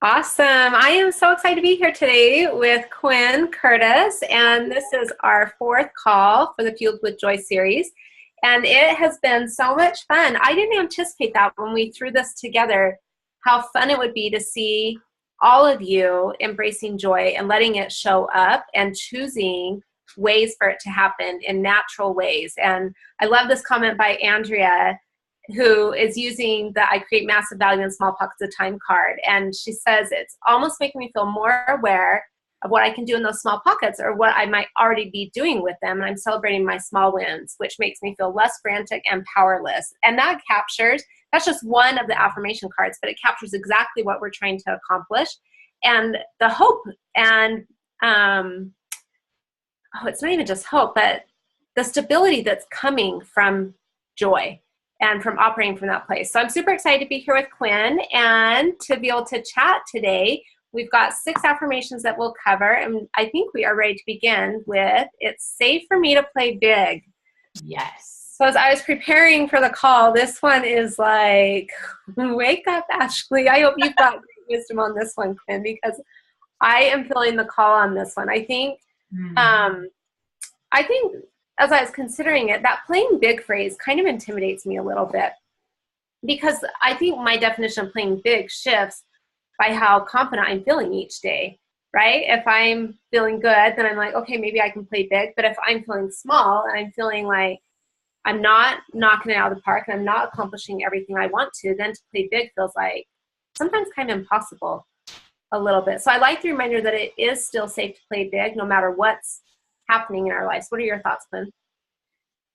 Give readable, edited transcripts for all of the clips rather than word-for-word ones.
Awesome. I am so excited to be here today with Quinn Curtis, and this is our fourth call for the Fueled with Joy series, and it has been so much fun. I didn't anticipate that when we threw this together, how fun it would be to see all of you embracing joy and letting it show up and choosing ways for it to happen in natural ways. And I love this comment by Andrea, who is using the I create massive value in small pockets of time card. And she says, it's almost making me feel more aware of what I can do in those small pockets or what I might already be doing with them. And I'm celebrating my small wins, which makes me feel less frantic and powerless. And that captures, that's just one of the affirmation cards, but it captures exactly what we're trying to accomplish. And the hope and, it's not even just hope, but the stability that's coming from joy and from operating from that place. So I'm super excited to be here with Quinn and to be able to chat today. We've got 6 affirmations that we'll cover, and I think we are ready to begin with, it's safe for me to play big. Yes. So as I was preparing for the call, this one is like, wake up, Ashley. I hope you've got great wisdom on this one, Quinn, because I am feeling the call on this one. I think as I was considering it, that playing big phrase kind of intimidates me a little bit, because I think my definition of playing big shifts by how confident I'm feeling each day, right? If I'm feeling good, then I'm like, okay, maybe I can play big. But if I'm feeling small and I'm feeling like I'm not knocking it out of the park and I'm not accomplishing everything I want to, then to play big feels like sometimes kind of impossible a little bit. So I like the reminder that it is still safe to play big no matter what's happening in our lives. What are your thoughts, Quinn?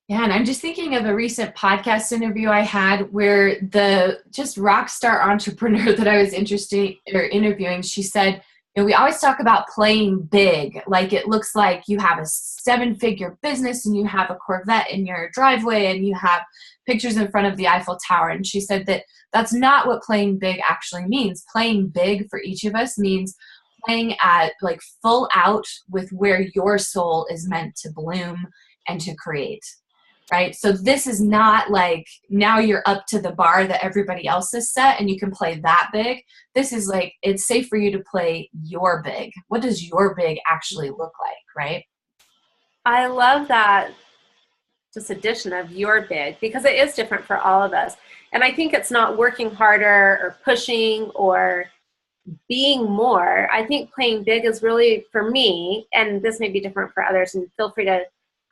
Yeah, and I'm just thinking of a recent podcast interview I had where the just rock star entrepreneur that I was interviewing, she said, we always talk about playing big, like it looks like you have a 7-figure business and you have a Corvette in your driveway and you have pictures in front of the Eiffel Tower. And she said that that's not what playing big actually means. Playing big for each of us means playing at like full out with where your soul is meant to bloom and to create, right? So this is not like now you're up to the bar that everybody else has set and you can play that big. This is like, it's safe for you to play your big. What does your big actually look like, right? I love that just addition of your big, because it is different for all of us. And I think it's not working harder or pushing or being more. I think playing big is really, for me, and this may be different for others, and feel free to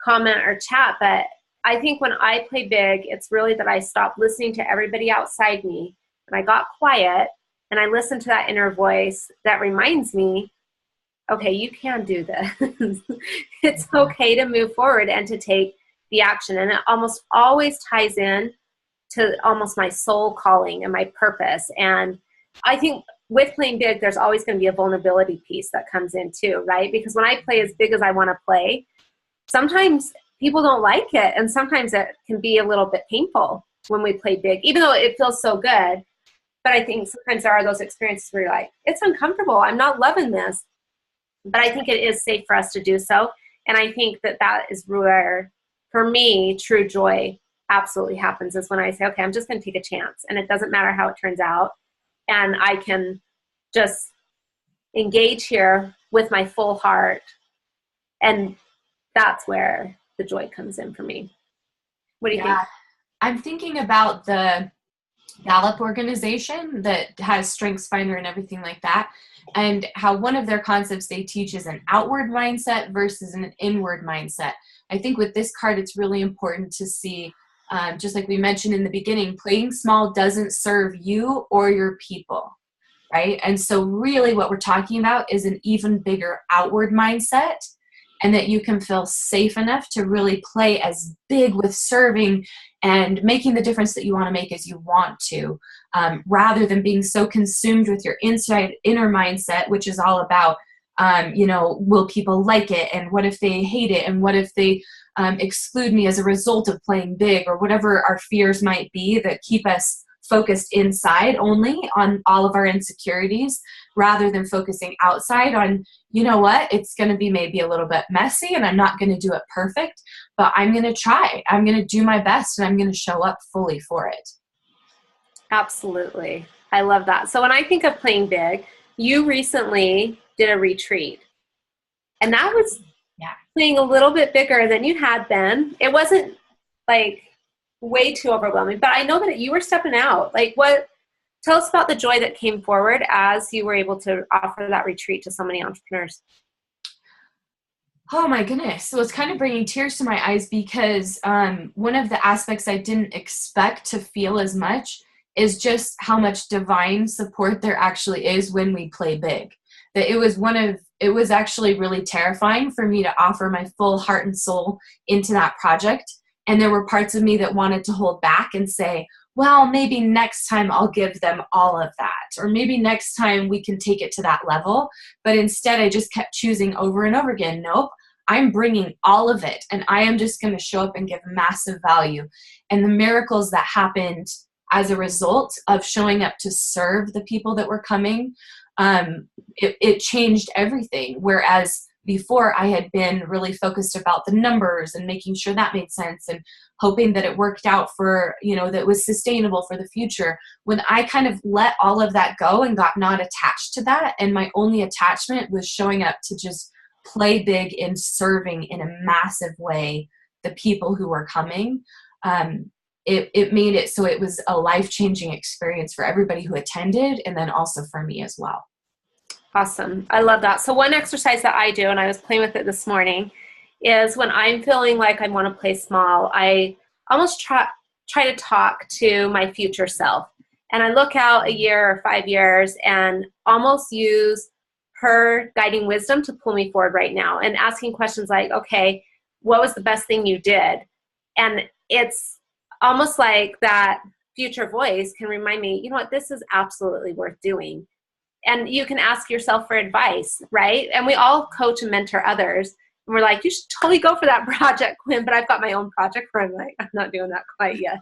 comment or chat, but I think when I play big, it's really that I stopped listening to everybody outside me and I got quiet and I listened to that inner voice that reminds me, okay, you can do this. It's okay to move forward and to take the action. And it almost always ties in to almost my soul calling and my purpose. And I think with playing big, there's always going to be a vulnerability piece that comes in too, right? Because when I play as big as I want to play, sometimes people don't like it. And sometimes it can be a little bit painful when we play big, even though it feels so good. But I think sometimes there are those experiences where you're like, it's uncomfortable. I'm not loving this. But I think it is safe for us to do so. And I think that that is where, for me, true joy absolutely happens, is when I say, okay, I'm just going to take a chance. And it doesn't matter how it turns out. And I can just engage here with my full heart. And that's where the joy comes in for me. What do you think? I'm thinking about the Gallup organization that has StrengthsFinder and everything like that, and how one of their concepts they teach is an outward mindset versus an inward mindset. I think with this card, it's really important to see, just like we mentioned in the beginning, playing small doesn't serve you or your people, right? And so really what we're talking about is an even bigger outward mindset, and that you can feel safe enough to really play as big with serving and making the difference that you want to make as you want to, rather than being so consumed with your inner mindset, which is all about, will people like it? And what if they hate it? And what if they exclude me as a result of playing big, or whatever our fears might be that keep us focused inside only on all of our insecurities, rather than focusing outside on, you know what, it's going to be maybe a little bit messy and I'm not going to do it perfect, but I'm going to try. I'm going to do my best and I'm going to show up fully for it. Absolutely. I love that. So when I think of playing big, you recently did a retreat, and that was Yeah. playing a little bit bigger than you had been. It wasn't like way too overwhelming, but I know that you were stepping out. Like, tell us about the joy that came forward as you were able to offer that retreat to so many entrepreneurs. Oh my goodness. So it's kind of bringing tears to my eyes because one of the aspects I didn't expect to feel as much is just how much divine support there actually is when we play big. That it was actually really terrifying for me to offer my full heart and soul into that project. And there were parts of me that wanted to hold back and say, well, maybe next time I'll give them all of that. Or maybe next time we can take it to that level. But instead, I just kept choosing over and over again. Nope, I'm bringing all of it. And I am just going to show up and give massive value. And the miracles that happened as a result of showing up to serve the people that were coming, it changed everything. Whereas before I had been really focused about the numbers and making sure that made sense and hoping that it worked out for, that was sustainable for the future. When I kind of let all of that go and got not attached to that, and my only attachment was showing up to just play big in serving in a massive way the people who were coming, it made it so it was a life-changing experience for everybody who attended, and then also for me as well. Awesome. I love that. So one exercise that I do, and I was playing with it this morning, is when I'm feeling like I want to play small, I almost try to talk to my future self. And I look out a year or 5 years and almost use her guiding wisdom to pull me forward right now, and asking questions like, okay, what was the best thing you did? And it's almost like that future voice can remind me, you know what, this is absolutely worth doing. And you can ask yourself for advice, right? And we all coach and mentor others. And we're like, you should totally go for that project, Quinn. But I've got my own project where I'm like, I'm not doing that quite yet,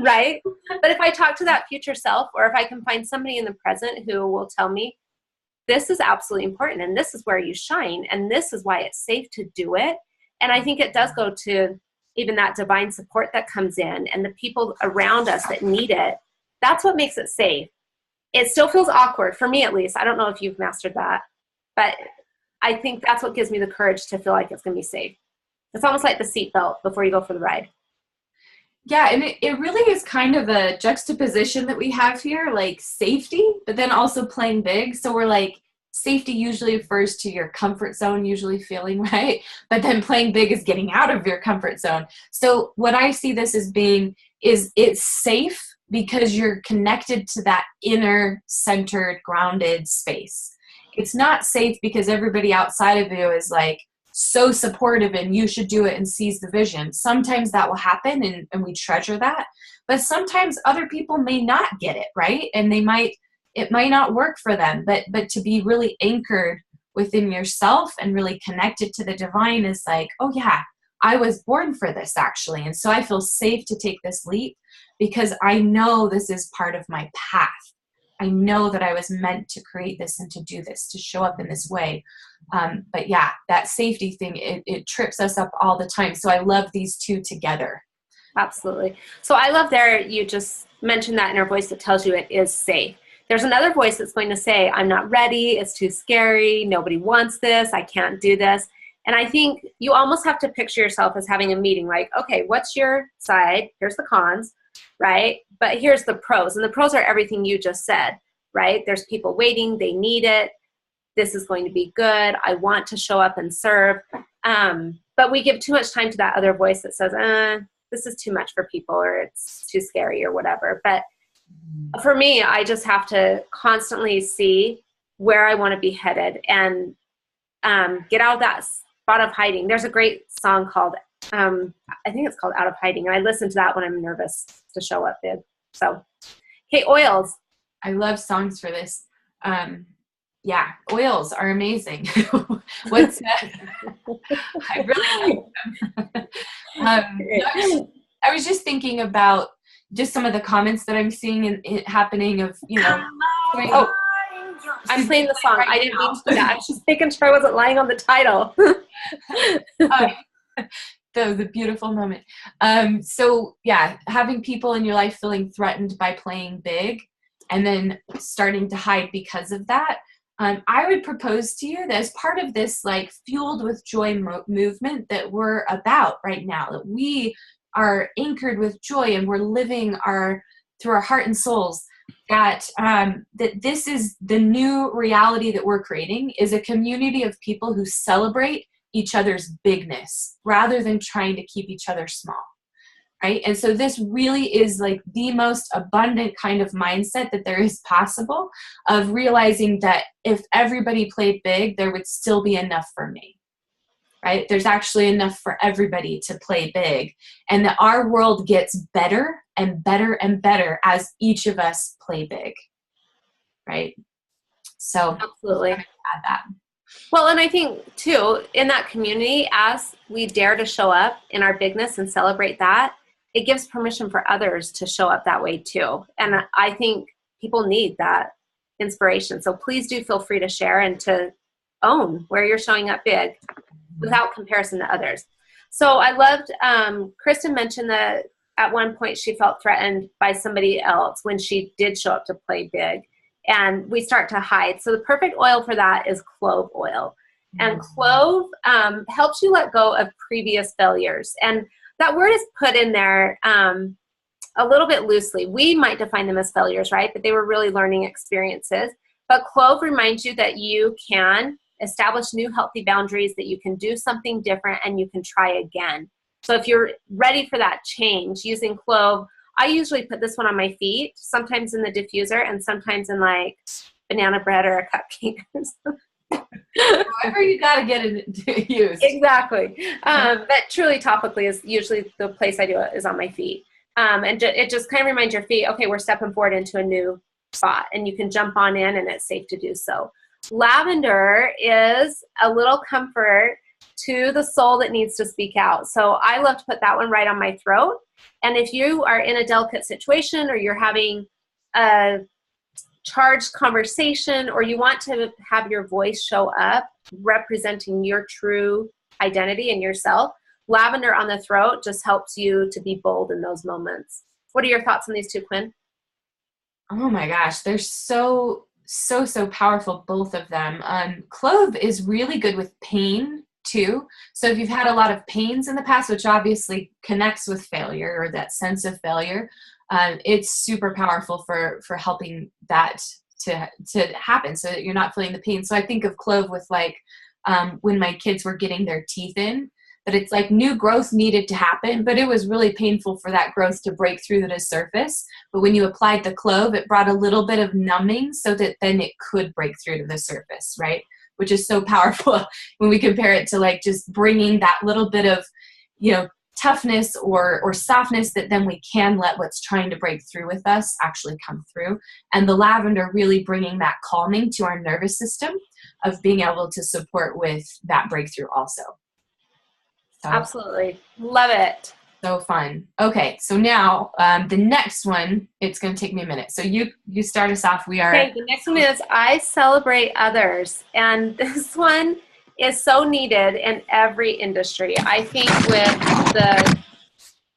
right? But if I talk to that future self, or if I can find somebody in the present who will tell me, this is absolutely important, and this is where you shine, and this is why it's safe to do it. And I think it does go to even that divine support that comes in, and the people around us that need it. That's what makes it safe. It still feels awkward, for me at least. I don't know if you've mastered that, but I think that's what gives me the courage to feel like it's going to be safe. It's almost like the seatbelt before you go for the ride. Yeah, and it really is kind of a juxtaposition that we have here, like safety, but then also playing big. So we're like, safety usually refers to your comfort zone, usually feeling right, but then playing big is getting out of your comfort zone. So what I see this as being is it's safe because you're connected to that inner centered, grounded space. It's not safe because everybody outside of you is like so supportive and you should do it and seize the vision. Sometimes that will happen and we treasure that, but sometimes other people may not get it, right? And it might not work for them, but to be really anchored within yourself and really connected to the divine is like, oh yeah, I was born for this actually. And so I feel safe to take this leap because I know this is part of my path. I know that I was meant to create this and to do this, to show up in this way. But yeah, that safety thing, it trips us up all the time. So I love these two together. Absolutely. So I love you just mentioned that inner voice that tells you it is safe. There's another voice that's going to say, I'm not ready. It's too scary. Nobody wants this. I can't do this. And I think you almost have to picture yourself as having a meeting like, okay, what's your side? Here's the cons, right? But here's the pros. And the pros are everything you just said, right? There's people waiting. They need it. This is going to be good. I want to show up and serve. But we give too much time to that other voice that says, this is too much for people, or it's too scary or whatever. But for me, I just have to constantly see where I want to be headed and get out of that spot of hiding. There's a great song called, I think it's called Out of Hiding. And I listen to that when I'm nervous to show up big. So, hey, oils. I love songs for this. Yeah, oils are amazing. What's I really like them. I was just thinking about just some of the comments that I'm seeing and happening of, Oh, I'm playing the song. I didn't mean to do that. I was just making sure I wasn't lying on the title. The beautiful moment. So yeah, having people in your life feeling threatened by playing big and then starting to hide because of that. I would propose to you that as part of this like fueled with joy movement that we're about right now, that we are anchored with joy and we're living through our heart and souls, that that this is the new reality that we're creating, is a community of people who celebrate each other's bigness rather than trying to keep each other small. Right? And so this really is like the most abundant kind of mindset that there is possible, of realizing that if everybody played big, there would still be enough for me, right? There's actually enough for everybody to play big, and that our world gets better and better and better as each of us play big, right? So Absolutely. add that. Well, and I think too, in that community, as we dare to show up in our bigness and celebrate that, it gives permission for others to show up that way too. And I think people need that inspiration. So please do feel free to share and to own where you're showing up big without comparison to others. So I loved, Kristen mentioned that at one point she felt threatened by somebody else when she did show up to play big, and we start to hide. So the perfect oil for that is clove oil. And clove helps you let go of previous failures. And that word is put in there a little bit loosely. We might define them as failures, right? But they were really learning experiences. But clove reminds you that you can establish new healthy boundaries, that you can do something different, and you can try again. So if you're ready for that change, using clove, I usually put this one on my feet, sometimes in the diffuser and sometimes in like banana bread or a cupcake. However you got to get it used. Exactly. But truly topically is usually the place I do it is on my feet. And it just kind of reminds your feet, okay, we're stepping forward into a new spot, and you can jump on in and it's safe to do so. Lavender is a little comfort to the soul that needs to speak out. So I love to put that one right on my throat. And if you are in a delicate situation, or you're having a charged conversation, or you want to have your voice show up representing your true identity and yourself, lavender on the throat just helps you to be bold in those moments. What are your thoughts on these two, Quinn? Oh my gosh, they're so powerful, both of them. Clove is really good with pain too. So if you've had a lot of pains in the past, which obviously connects with failure or that sense of failure, it's super powerful for helping that to happen, so that you're not feeling the pain. So I think of clove with like when my kids were getting their teeth in, that it's like new growth needed to happen, but it was really painful for that growth to break through to the surface. But when you applied the clove, it brought a little bit of numbing so that then it could break through to the surface, right? Which is so powerful when we compare it to like just bringing that little bit of, toughness or softness, that then we can let what's trying to break through with us actually come through. And the lavender really bringing that calming to our nervous system of being able to support with that breakthrough also. So, absolutely. Love it. So fun. Okay, so now the next one, it's going to take me a minute. So you start us off. Okay, the next one is I celebrate others. And this one is so needed in every industry. I think with the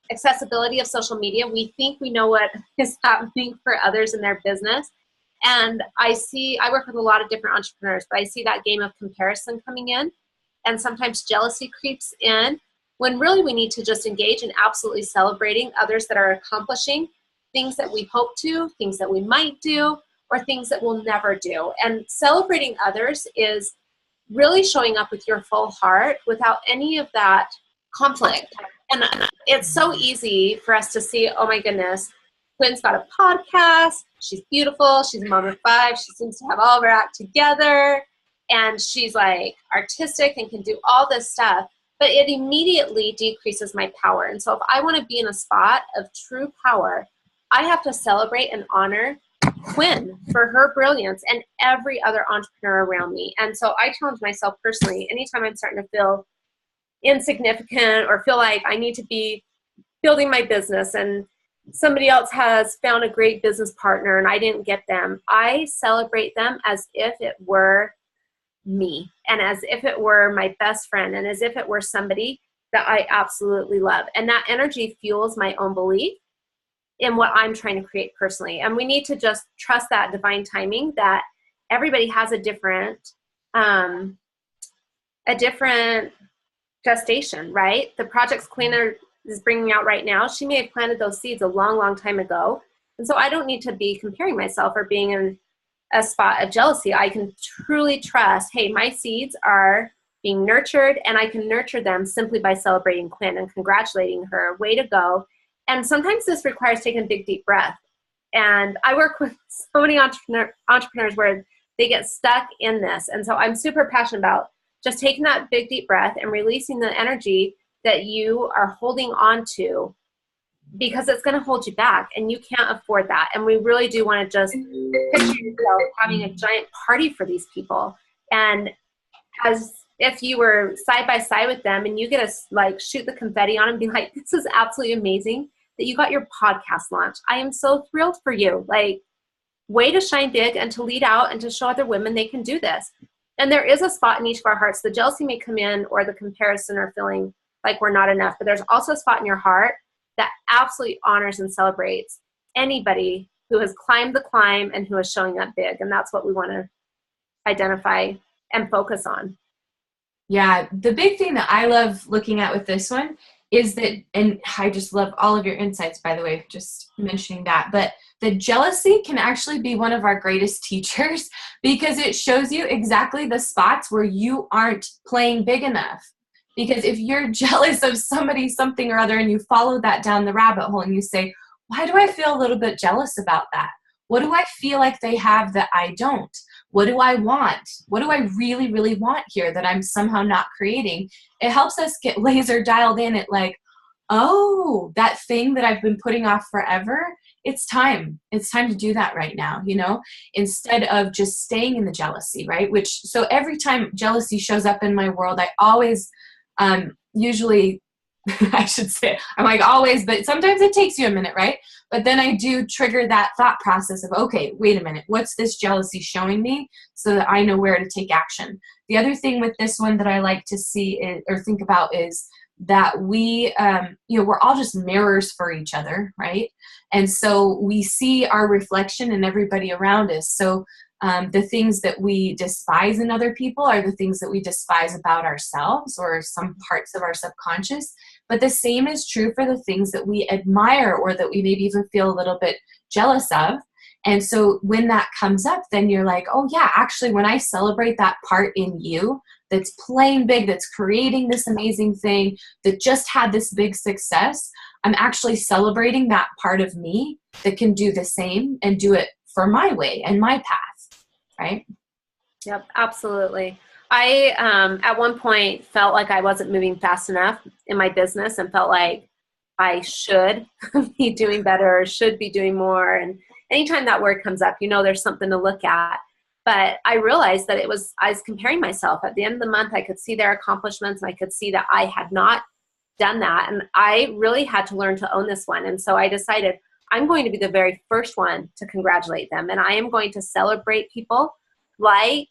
accessibility of social media, we think we know what is happening for others in their business. And I work with a lot of different entrepreneurs, but I see that game of comparison coming in, and sometimes jealousy creeps in, when really we need to just engage in absolutely celebrating others that are accomplishing things that we hope to, things that we might do, or things that we'll never do. And celebrating others is really showing up with your full heart without any of that conflict. And it's so easy for us to see, oh my goodness, Quinn's got a podcast, she's beautiful, she's a mom of 5, she seems to have all of her act together, and she's like artistic and can do all this stuff, but it immediately decreases my power. And so if I want to be in a spot of true power, I have to celebrate and honor Quinn for her brilliance and every other entrepreneur around me. And so I challenge myself personally, anytime I'm starting to feel insignificant or feel like I need to be building my business and somebody else has found a great business partner and I didn't get them, I celebrate them as if it were me and as if it were my best friend and as if it were somebody that I absolutely love. And that energy fuels my own belief in what I'm trying to create personally. And we need to just trust that divine timing, that everybody has a different gestation, right? The projects Queen is bringing out right now, she may have planted those seeds a long, long time ago. And so I don't need to be comparing myself or being in a spot of jealousy. I can truly trust, hey, my seeds are being nurtured, and I can nurture them simply by celebrating Quinn and congratulating her. Way to go. And sometimes this requires taking a big, deep breath. And I work with so many entrepreneurs where they get stuck in this. And so I'm super passionate about just taking that big, deep breath and releasing the energy that you are holding on to, because it's going to hold you back and you can't afford that. And we really do want to just picture yourself having a giant party for these people. And as if you were side by side with them and you get to like shoot the confetti on and be like, this is absolutely amazing that you got your podcast launched. I am so thrilled for you. Like, way to shine big and to lead out and to show other women they can do this. And there is a spot in each of our hearts. The jealousy may come in, or the comparison, or feeling like we're not enough, but there's also a spot in your heart that absolutely honors and celebrates anybody who has climbed the climb and who is showing up big. And that's what we want to identify and focus on. Yeah, the big thing that I love looking at with this one is that, and I just love all of your insights, by the way, just mentioning that, but the jealousy can actually be one of our greatest teachers, because it shows you exactly the spots where you aren't playing big enough. Because if you're jealous of somebody, something or other, and you follow that down the rabbit hole and you say, why do I feel a little bit jealous about that? What do I feel like they have that I don't? What do I want? What do I really, really want here that I'm somehow not creating? It helps us get laser dialed in at like, oh, that thing that I've been putting off forever, it's time. It's time to do that right now, you know, instead of just staying in the jealousy, right? Which, so every time jealousy shows up in my world, I always usually, I should say, I'm like always, but sometimes it takes you a minute, right? But then I do trigger that thought process of, okay, wait a minute, what's this jealousy showing me, so that I know where to take action. The other thing with this one that I like to see or think about is that we, we're all just mirrors for each other, right? And so we see our reflection in everybody around us. So the things that we despise in other people are the things that we despise about ourselves, or some parts of our subconscious. But the same is true for the things that we admire, or that we maybe even feel a little bit jealous of. And so when that comes up, then you're like, oh yeah, actually, when I celebrate that part in you that's playing big, that's creating this amazing thing, that just had this big success, I'm actually celebrating that part of me that can do the same and do it for my way and my path, right? Yep, absolutely. I, at one point, felt like I wasn't moving fast enough in my business and felt like I should be doing better or should be doing more. And anytime that word comes up, there's something to look at. But I realized that I was comparing myself. At the end of the month, I could see their accomplishments, and I could see that I had not done that. And I really had to learn to own this one. And so I decided I'm going to be the very first one to congratulate them. And I am going to celebrate people like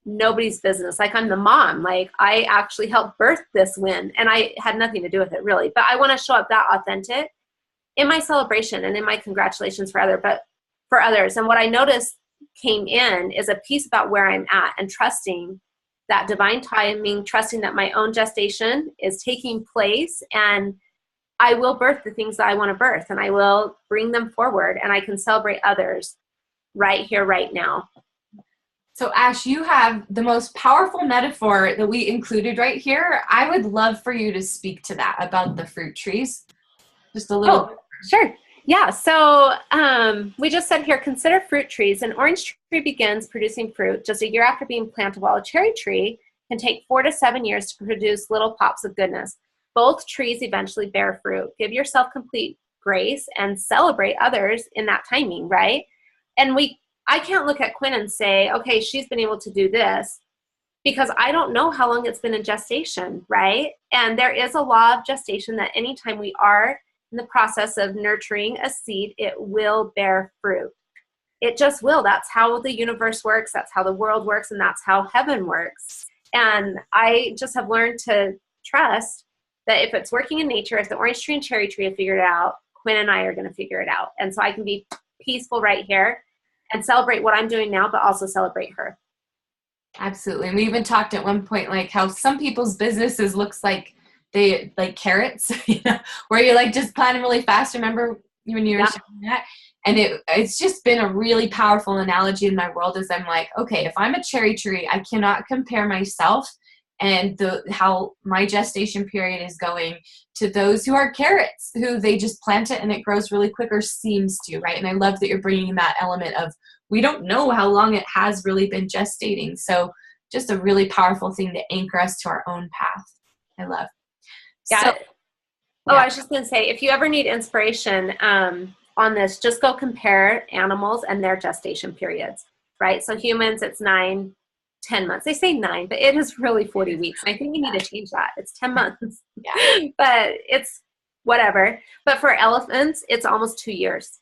nobody's business. Like I'm the mom. Like I actually helped birth this win, and I had nothing to do with it really. But I want to show up that authentic in my celebration and in my congratulations for others. And what I noticed came in is a piece about where I'm at, and trusting that divine timing, trusting that my own gestation is taking place, and I will birth the things that I want to birth, and I will bring them forward, and I can celebrate others right here, right now. So Ash, you have the most powerful metaphor that we included right here. I would love for you to speak to that about the fruit trees. Just a little. Oh, sure. Yeah. So we just said here, consider fruit trees. An orange tree begins producing fruit just a year after being planted, while a cherry tree can take 4 to 7 years to produce little pops of goodness. Both trees eventually bear fruit. Give yourself complete grace and celebrate others in that timing, right? And I can't look at Quinn and say, okay, she's been able to do this, because I don't know how long it's been in gestation, right? And there is a law of gestation that anytime we are in the process of nurturing a seed, it will bear fruit. It just will. That's how the universe works. That's how the world works. And that's how heaven works. And I just have learned to trust that if it's working in nature, if the orange tree and cherry tree have figured it out, Quinn and I are going to figure it out. And so I can be peaceful right here and celebrate what I'm doing now, but also celebrate her. Absolutely. And we even talked at one point, like how some people's businesses looks like they like carrots, where you're like just planning really fast. Remember when you were sharing that? And it's just been a really powerful analogy in my world as I'm like, okay, if I'm a cherry tree, I cannot compare myself and how my gestation period is going to those who are carrots, who they just plant it and it grows really quick or seems to, right? And I love that you're bringing that element of, we don't know how long it has really been gestating. So just a really powerful thing to anchor us to our own path. I love. Yeah. I was just going to say, if you ever need inspiration on this, just go compare animals and their gestation periods, right? So humans, it's 9-10 months. They say 9, but it is really 40 weeks. And I think you need to change that. It's 10 months, but it's whatever. But for elephants, it's almost 2 years.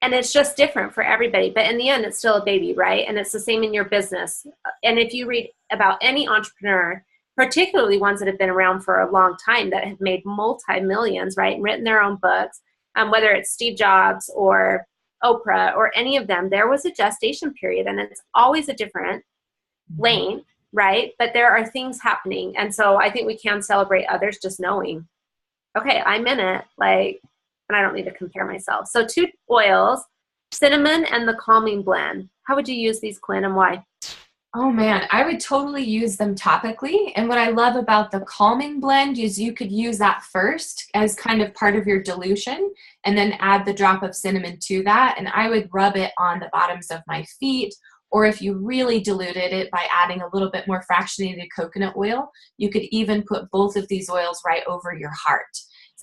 And it's just different for everybody. But in the end, it's still a baby, right? And it's the same in your business. And if you read about any entrepreneur, particularly ones that have been around for a long time that have made multi-millions, right, and written their own books, whether it's Steve Jobs or Oprah or any of them, there was a gestation period, and it's always a different lane, right? But there are things happening. And so I think we can celebrate others just knowing, okay, I'm in it, like, and I don't need to compare myself. So 2 oils, cinnamon and the calming blend. How would you use these, Quinn, and why? Oh man, I would totally use them topically. And what I love about the calming blend is you could use that first as kind of part of your dilution and then add the drop of cinnamon to that. And I would rub it on the bottoms of my feet, or if you really diluted it by adding a little bit more fractionated coconut oil, you could even put both of these oils right over your heart.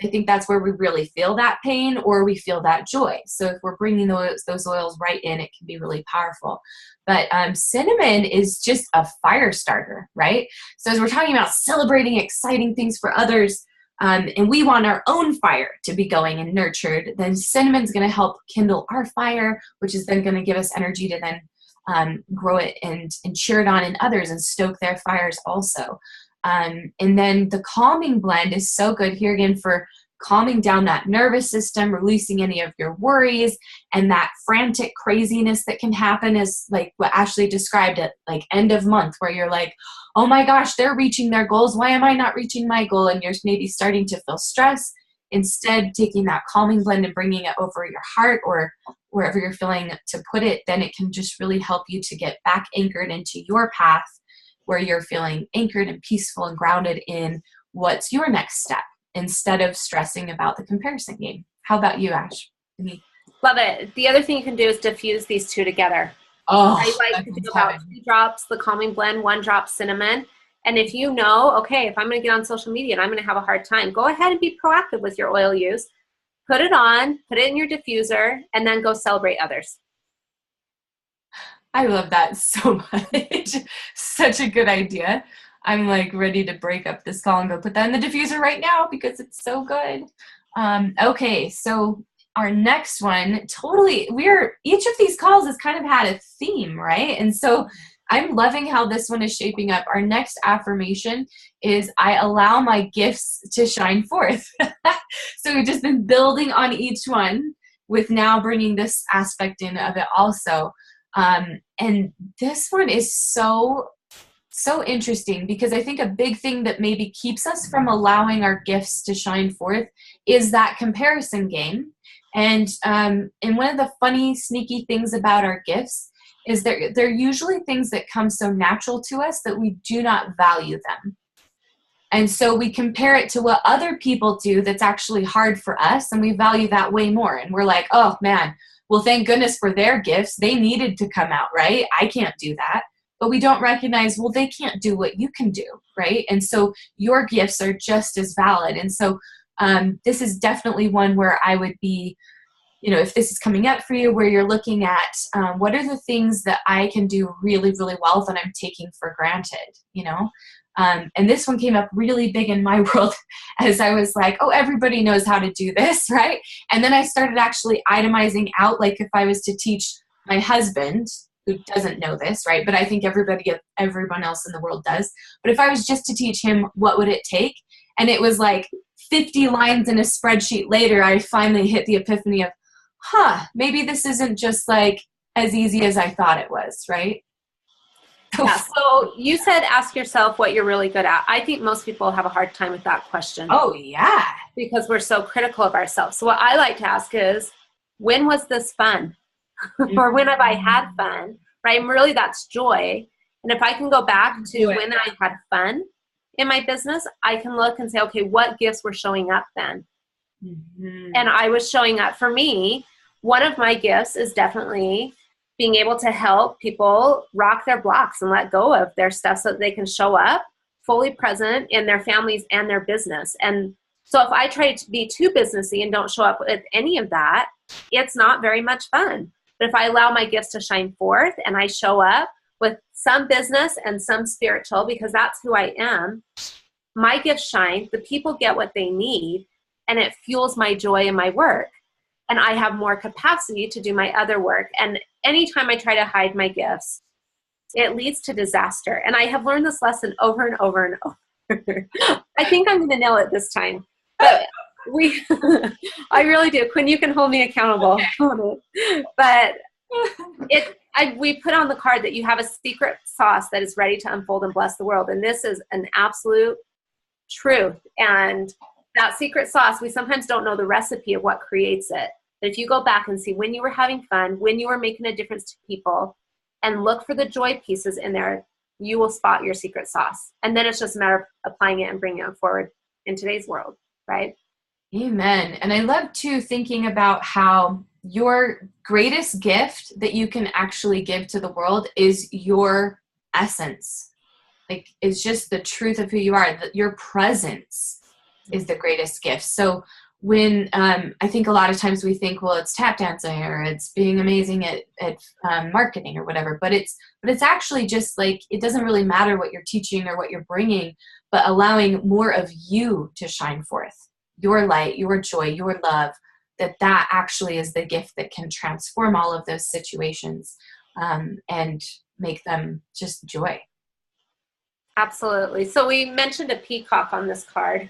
I think that's where we really feel that pain or we feel that joy. So if we're bringing those oils right in, it can be really powerful. But cinnamon is just a fire starter, right? So as we're talking about celebrating exciting things for others, and we want our own fire to be going and nurtured, then cinnamon's going to help kindle our fire, which is then going to give us energy to then grow it and cheer it on in others and stoke their fires also. And then the calming blend is so good here again for calming down that nervous system, releasing any of your worries and that frantic craziness that can happen, as like what Ashley described at like end of month, where you're like, oh my gosh, they're reaching their goals. Why am I not reaching my goal? And you're maybe starting to feel stress. Instead, taking that calming blend and bringing it over your heart or wherever you're feeling to put it, then it can just really help you to get back anchored into your path, where you're feeling anchored and peaceful and grounded in what's your next step instead of stressing about the comparison game. How about you, Ash? Love it. The other thing you can do is diffuse these 2 together. Oh, I like to do about 2 drops, the calming blend, 1 drop cinnamon. And if you know, okay, if I'm going to get on social media and I'm going to have a hard time, go ahead and be proactive with your oil use. Put it on, put it in your diffuser, and then go celebrate others. I love that so much. Such a good idea. I'm like ready to break up this call and go put that in the diffuser right now because it's so good. Okay, so our next one, totally, each of these calls has kind of had a theme, right? And so I'm loving how this one is shaping up. Our next affirmation is, I allow my gifts to shine forth. So we've just been building on each one with now bringing this aspect in of it also. And this one is so interesting because I think a big thing that maybe keeps us from allowing our gifts to shine forth is that comparison game. And one of the funny, sneaky things about our gifts is they're usually things that come so natural to us that we do not value them. And so we compare it to what other people do that's actually hard for us, and we value that way more. And we're like, oh man, well, thank goodness for their gifts. They needed to come out, right? I can't do that. But we don't recognize, well, they can't do what you can do, right? And so your gifts are just as valid. And so this is definitely one where I would be, if this is coming up for you, where you're looking at what are the things that I can do really, really well that I'm taking for granted, And this one came up really big in my world as I was like, oh, everybody knows how to do this, right? And then I started actually itemizing out, like if I was to teach my husband, who doesn't know this, right? But I think everyone else in the world does. But if I was just to teach him, what would it take? And it was like 50 lines in a spreadsheet later, I finally hit the epiphany of, maybe this isn't just like as easy as I thought it was, right? Yeah, so you said ask yourself what you're really good at. I think most people have a hard time with that question. Oh, yeah. Because we're so critical of ourselves. So what I like to ask is, when was this fun? Or when have I had fun? Right? And really that's joy. And if I can go back to when I had fun in my business, I can look and say, okay, what gifts were showing up then? Mm-hmm. And I was showing up. For me, one of my gifts is definitely being able to help people rock their blocks and let go of their stuff so that they can show up fully present in their families and their business. And so if I try to be too businessy and don't show up with any of that, it's not very much fun. But if I allow my gifts to shine forth and I show up with some business and some spiritual, because that's who I am, my gifts shine, the people get what they need, and it fuels my joy in my work. And I have more capacity to do my other work. And anytime I try to hide my gifts, it leads to disaster. And I have learned this lesson over and over and over. I think I'm going to nail it this time. But I really do. Quinn, you can hold me accountable. But we put on the card that you have a secret sauce that is ready to unfold and bless the world. And this is an absolute truth. And that secret sauce, we sometimes don't know the recipe of what creates it. But if you go back and see when you were having fun, when you were making a difference to people, and look for the joy pieces in there, you will spot your secret sauce. And then it's just a matter of applying it and bringing it forward in today's world, right? Amen. And I love too thinking about how your greatest gift that you can actually give to the world is your essence. Like, it's just the truth of who you are. Your presence is the greatest gift. So when I think a lot of times we think, well, it's tap dancing or it's being amazing at marketing or whatever, but it's actually just like, it doesn't really matter what you're teaching or what you're bringing, but allowing more of you to shine forth, your light, your joy, your love, that actually is the gift that can transform all of those situations and make them just joy. Absolutely. So we mentioned a peacock on this card.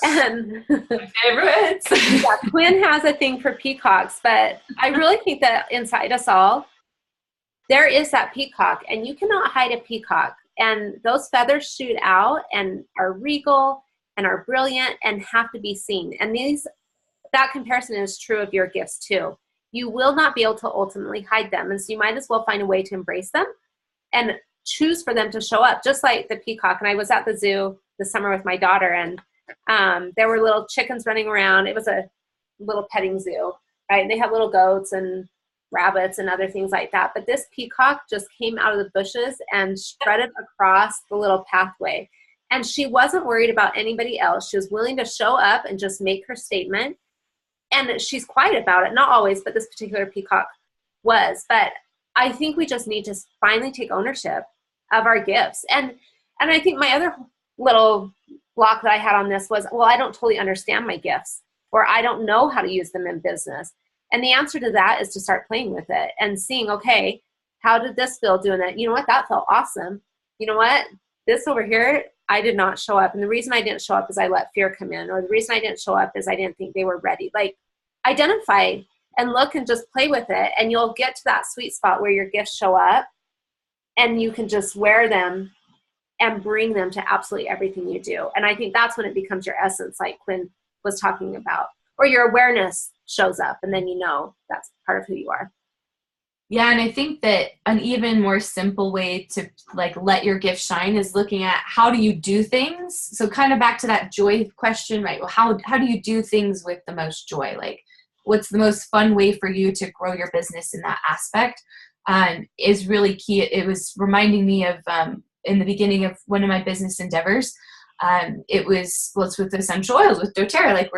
And my favorites. Yeah, Quinn has a thing for peacocks, but I really think that inside us all, there is that peacock, and you cannot hide a peacock. And those feathers shoot out and are regal and are brilliant and have to be seen. And that comparison is true of your gifts too. You will not be able to ultimately hide them. And so you might as well find a way to embrace them and choose for them to show up, just like the peacock. And I was at the zoo this summer with my daughter, and there were little chickens running around. It was a little petting zoo, right? And they had little goats and rabbits and other things like that. But this peacock just came out of the bushes and strutted across the little pathway. And she wasn't worried about anybody else. She was willing to show up and just make her statement. And she's quiet about it. Not always, but this particular peacock was. But I think we just need to finally take ownership of our gifts. And I think my other little block that I had on this was, well, I don't totally understand my gifts, or I don't know how to use them in business. And the answer to that is to start playing with it and seeing, okay, how did this feel doing that? You know what? That felt awesome. You know what? This over here, I did not show up. And the reason I didn't show up is I let fear come in, or the reason I didn't show up is I didn't think they were ready. Like, identify and look and just play with it. And you'll get to that sweet spot where your gifts show up and you can just wear them and bring them to absolutely everything you do. And I think that's when it becomes your essence, like Quinn was talking about, or your awareness shows up, and then you know that's part of who you are. Yeah, and I think that an even more simple way to like let your gift shine is looking at how do you do things. So kind of back to that joy question, right? Well, how do you do things with the most joy? Like, what's the most fun way for you to grow your business in that aspect is really key. It was reminding me of in the beginning of one of my business endeavors. It's with essential oils with doTERRA, like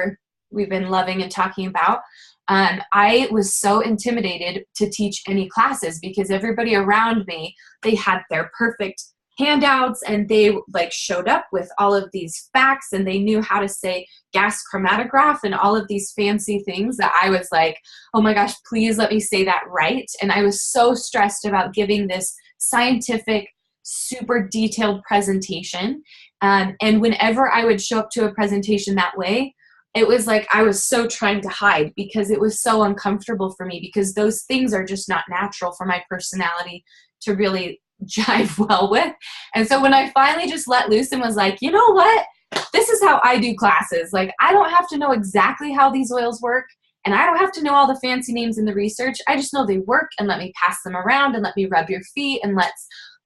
we've been loving and talking about. I was so intimidated to teach any classes because everybody around me, they had their perfect handouts and they like showed up with all of these facts and they knew how to say gas chromatograph and all of these fancy things that I was like, oh my gosh, please let me say that right. And I was so stressed about giving this scientific, super detailed presentation. And whenever I would show up to a presentation that way, it was like I was so trying to hide because it was so uncomfortable for me, because those things are just not natural for my personality to really jive well with. And so when I finally just let loose and was like, you know what? This is how I do classes. Like, I don't have to know exactly how these oils work, and I don't have to know all the fancy names in the research. I just know they work, and let me pass them around and let me rub your feet, and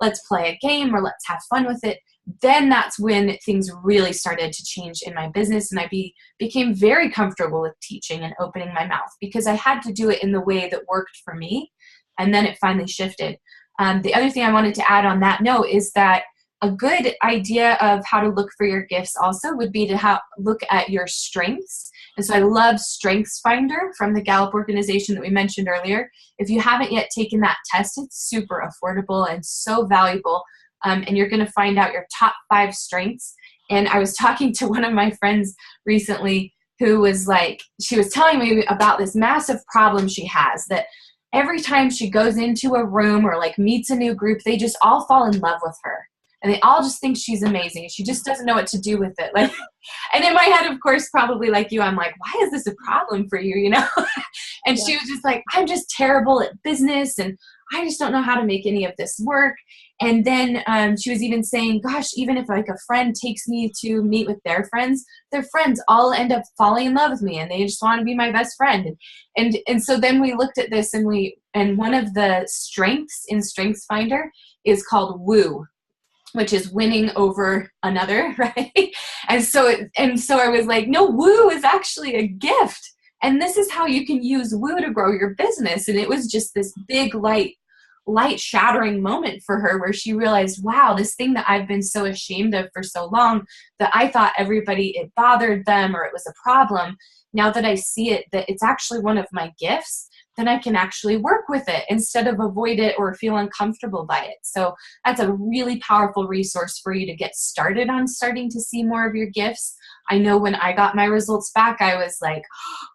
let's play a game, or let's have fun with it. Then that's when things really started to change in my business, and I became very comfortable with teaching and opening my mouth, because I had to do it in the way that worked for me. And then it finally shifted. The other thing I wanted to add on that note is that a good idea of how to look for your gifts also would be to look at your strengths. And so I love Strengths Finder from the Gallup organization that we mentioned earlier. If you haven't yet taken that test, it's super affordable and so valuable. And you're going to find out your top 5 strengths. And I was talking to one of my friends recently who was like, she was telling me about this massive problem she has, that every time she goes into a room or like meets a new group, they just all fall in love with her. And they all just think she's amazing. She just doesn't know what to do with it. Like, and in my head, of course, probably like you, I'm like, why is this a problem for you, you know? And she was just like, I'm just terrible at business, and I just don't know how to make any of this work. And then she was even saying, gosh, even if like a friend takes me to meet with their friends all end up falling in love with me, and they just want to be my best friend. And so then we looked at this, and one of the strengths in Strengths Finder is called woo, which is winning over another, right? And so I was like, no, woo is actually a gift. And this is how you can use woo to grow your business. And it was just this big light shattering moment for her, where she realized, wow, this thing that I've been so ashamed of for so long, that I thought it bothered them or it was a problem. Now that I see it, that it's actually one of my gifts, then I can actually work with it instead of avoid it or feel uncomfortable by it. So that's a really powerful resource for you to get started on starting to see more of your gifts. I know when I got my results back, I was like,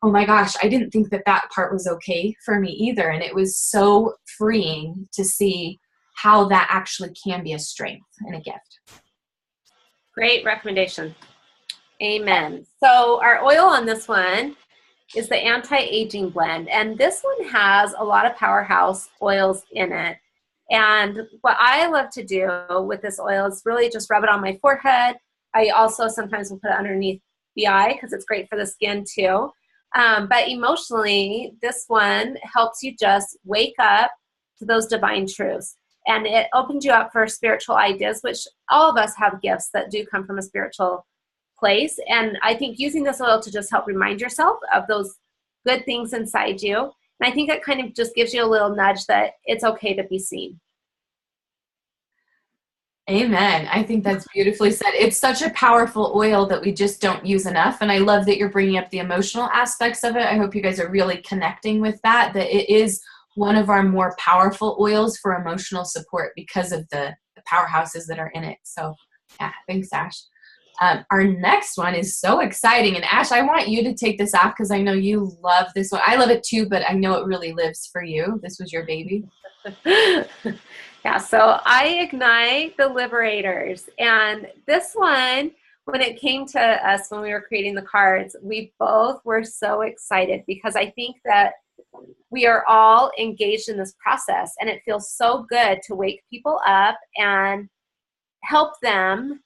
oh my gosh, I didn't think that part was okay for me either. And it was so freeing to see how that actually can be a strength and a gift. Great recommendation. Amen. So our oil on this one is the anti-aging blend. And this one has a lot of powerhouse oils in it. And what I love to do with this oil is really just rub it on my forehead. I also sometimes will put it underneath the eye because it's great for the skin too. But emotionally, this one helps you just wake up to those divine truths. And it opens you up for spiritual ideas, which all of us have gifts that do come from a spiritual place. And I think using this oil to just help remind yourself of those good things inside you. And I think it kind of just gives you a little nudge that it's okay to be seen. Amen. I think that's beautifully said. It's such a powerful oil that we just don't use enough. And I love that you're bringing up the emotional aspects of it. I hope you guys are really connecting with that it is one of our more powerful oils for emotional support because of the powerhouses that are in it. So yeah, thanks, Ash. Our next one is so exciting. And Ash, I want you to take this off because I know you love this one. I love it too, but I know it really lives for you. This was your baby. Yeah, so I Ignite the Liberators. And this one, when it came to us when we were creating the cards, we both were so excited because I think that we are all engaged in this process, and it feels so good to wake people up and help them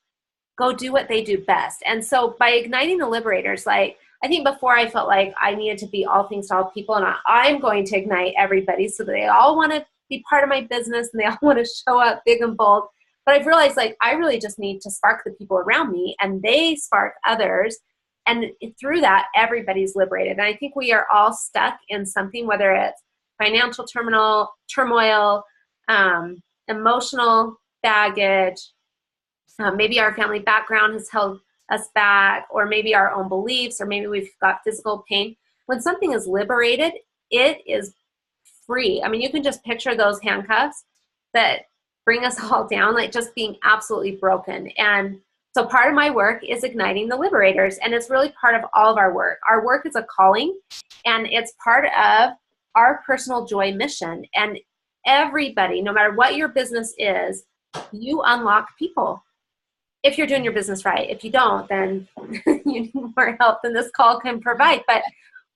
go do what they do best. And so by igniting the liberators, like I think before I felt like I needed to be all things to all people, and I'm going to ignite everybody so that they all want to be part of my business and they all want to show up big and bold. But I've realized like I really just need to spark the people around me, and they spark others. And through that, everybody's liberated. And I think we are all stuck in something, whether it's financial turmoil, emotional baggage, maybe our family background has held us back, or maybe our own beliefs, or maybe we've got physical pain. When something is liberated, it is free. I mean, you can just picture those handcuffs that bring us all down, like just being absolutely broken. And so part of my work is igniting the liberators, and it's really part of all of our work. Our work is a calling, and it's part of our personal joy mission. And everybody, no matter what your business is, you unlock people. If you're doing your business right. If you don't, then you need more help than this call can provide. But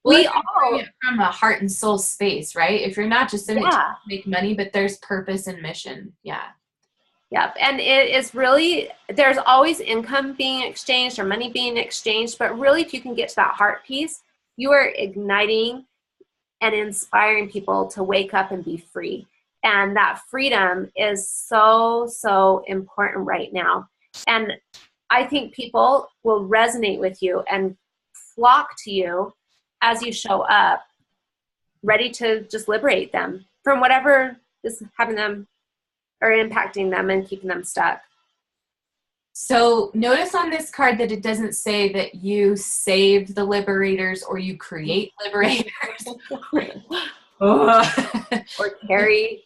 Well, we if you're all, doing it from a heart and soul space, right? If you're not just in it to yeah. make money, but there's purpose and mission. Yeah. Yep. And it is really, there's always income being exchanged or money being exchanged. But really, if you can get to that heart piece, you are igniting and inspiring people to wake up and be free. And that freedom is so, so important right now. And I think people will resonate with you and flock to you as you show up, ready to just liberate them from whatever is having them or impacting them and keeping them stuck. So notice on this card that it doesn't say that you save the liberators or you create liberators. Or carry.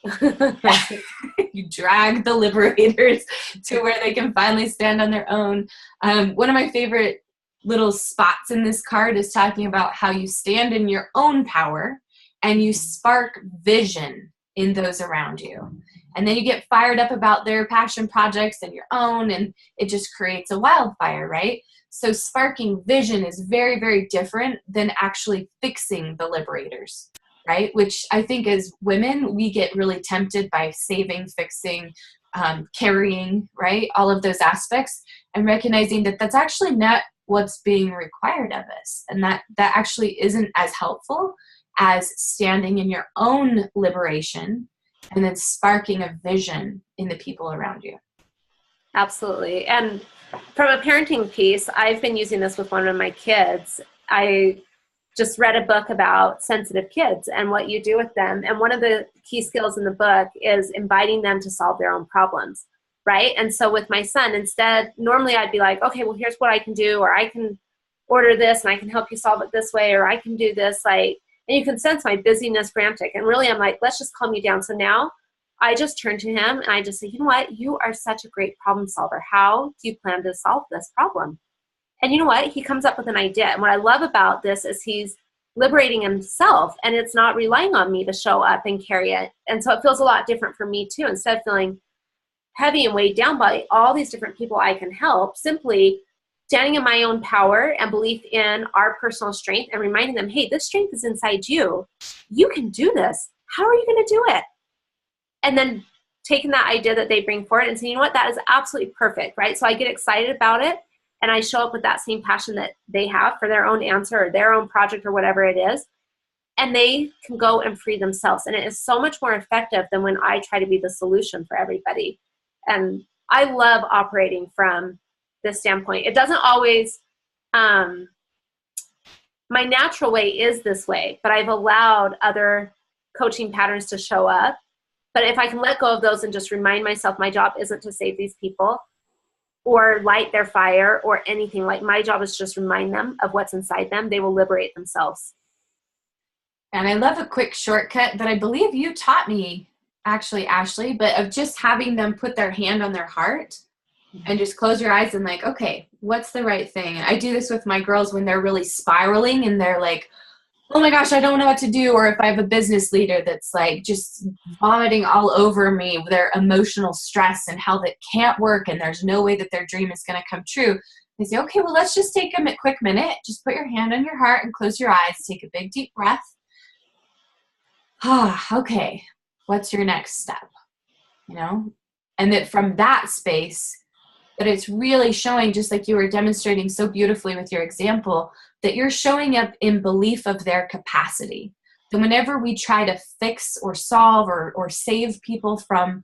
You drag the liberators to where they can finally stand on their own. One of my favorite little spots in this card is talking about how you stand in your own power and you spark vision in those around you. And then you get fired up about their passion projects and your own, and it just creates a wildfire, right? So sparking vision is very, very different than actually fixing the liberators, right? Which I think as women, we get really tempted by saving, fixing, carrying, right? All of those aspects, and recognizing that that's actually not what's being required of us. And that actually isn't as helpful as standing in your own liberation and then sparking a vision in the people around you. Absolutely. And from a parenting piece, I've been using this with one of my kids. I just read a book about sensitive kids and what you do with them. And one of the key skills in the book is inviting them to solve their own problems, right? And so with my son, instead, normally I'd be like, okay, well, here's what I can do, or I can order this and I can help you solve it this way, or I can do this, like, and you can sense my busyness, frantic. And really, I'm like, let's just calm you down. So now I just turn to him and I just say, you know what? You are such a great problem solver. How do you plan to solve this problem? And you know what? He comes up with an idea. And what I love about this is he's liberating himself, and it's not relying on me to show up and carry it. And so it feels a lot different for me too. Instead of feeling heavy and weighed down by all these different people I can help, simply standing in my own power and belief in our personal strength and reminding them, hey, this strength is inside you. You can do this. How are you going to do it? And then taking that idea that they bring forward and saying, you know what, that is absolutely perfect, right? So I get excited about it and I show up with that same passion that they have for their own answer or their own project or whatever it is. And they can go and free themselves. And it is so much more effective than when I try to be the solution for everybody. And I love operating from this standpoint. It doesn't always, my natural way is this way, but I've allowed other coaching patterns to show up. But if I can let go of those and just remind myself my job isn't to save these people or light their fire or anything, like my job is just remind them of what's inside them, they will liberate themselves. And I love a quick shortcut that I believe you taught me, actually, Ashley, but of just having them put their hand on their heart and just close your eyes and like, okay, what's the right thing? And I do this with my girls when they're really spiraling and they're like, oh my gosh, I don't know what to do. Or if I have a business leader that's like just vomiting all over me with their emotional stress and how that can't work and there's no way that their dream is going to come true. I say, okay, well, let's just take a quick minute. Just put your hand on your heart and close your eyes. Take a big, deep breath. Okay, what's your next step? You know, and that from that space, that it's really showing, just like you were demonstrating so beautifully with your example, that you're showing up in belief of their capacity. So whenever we try to fix or solve or save people from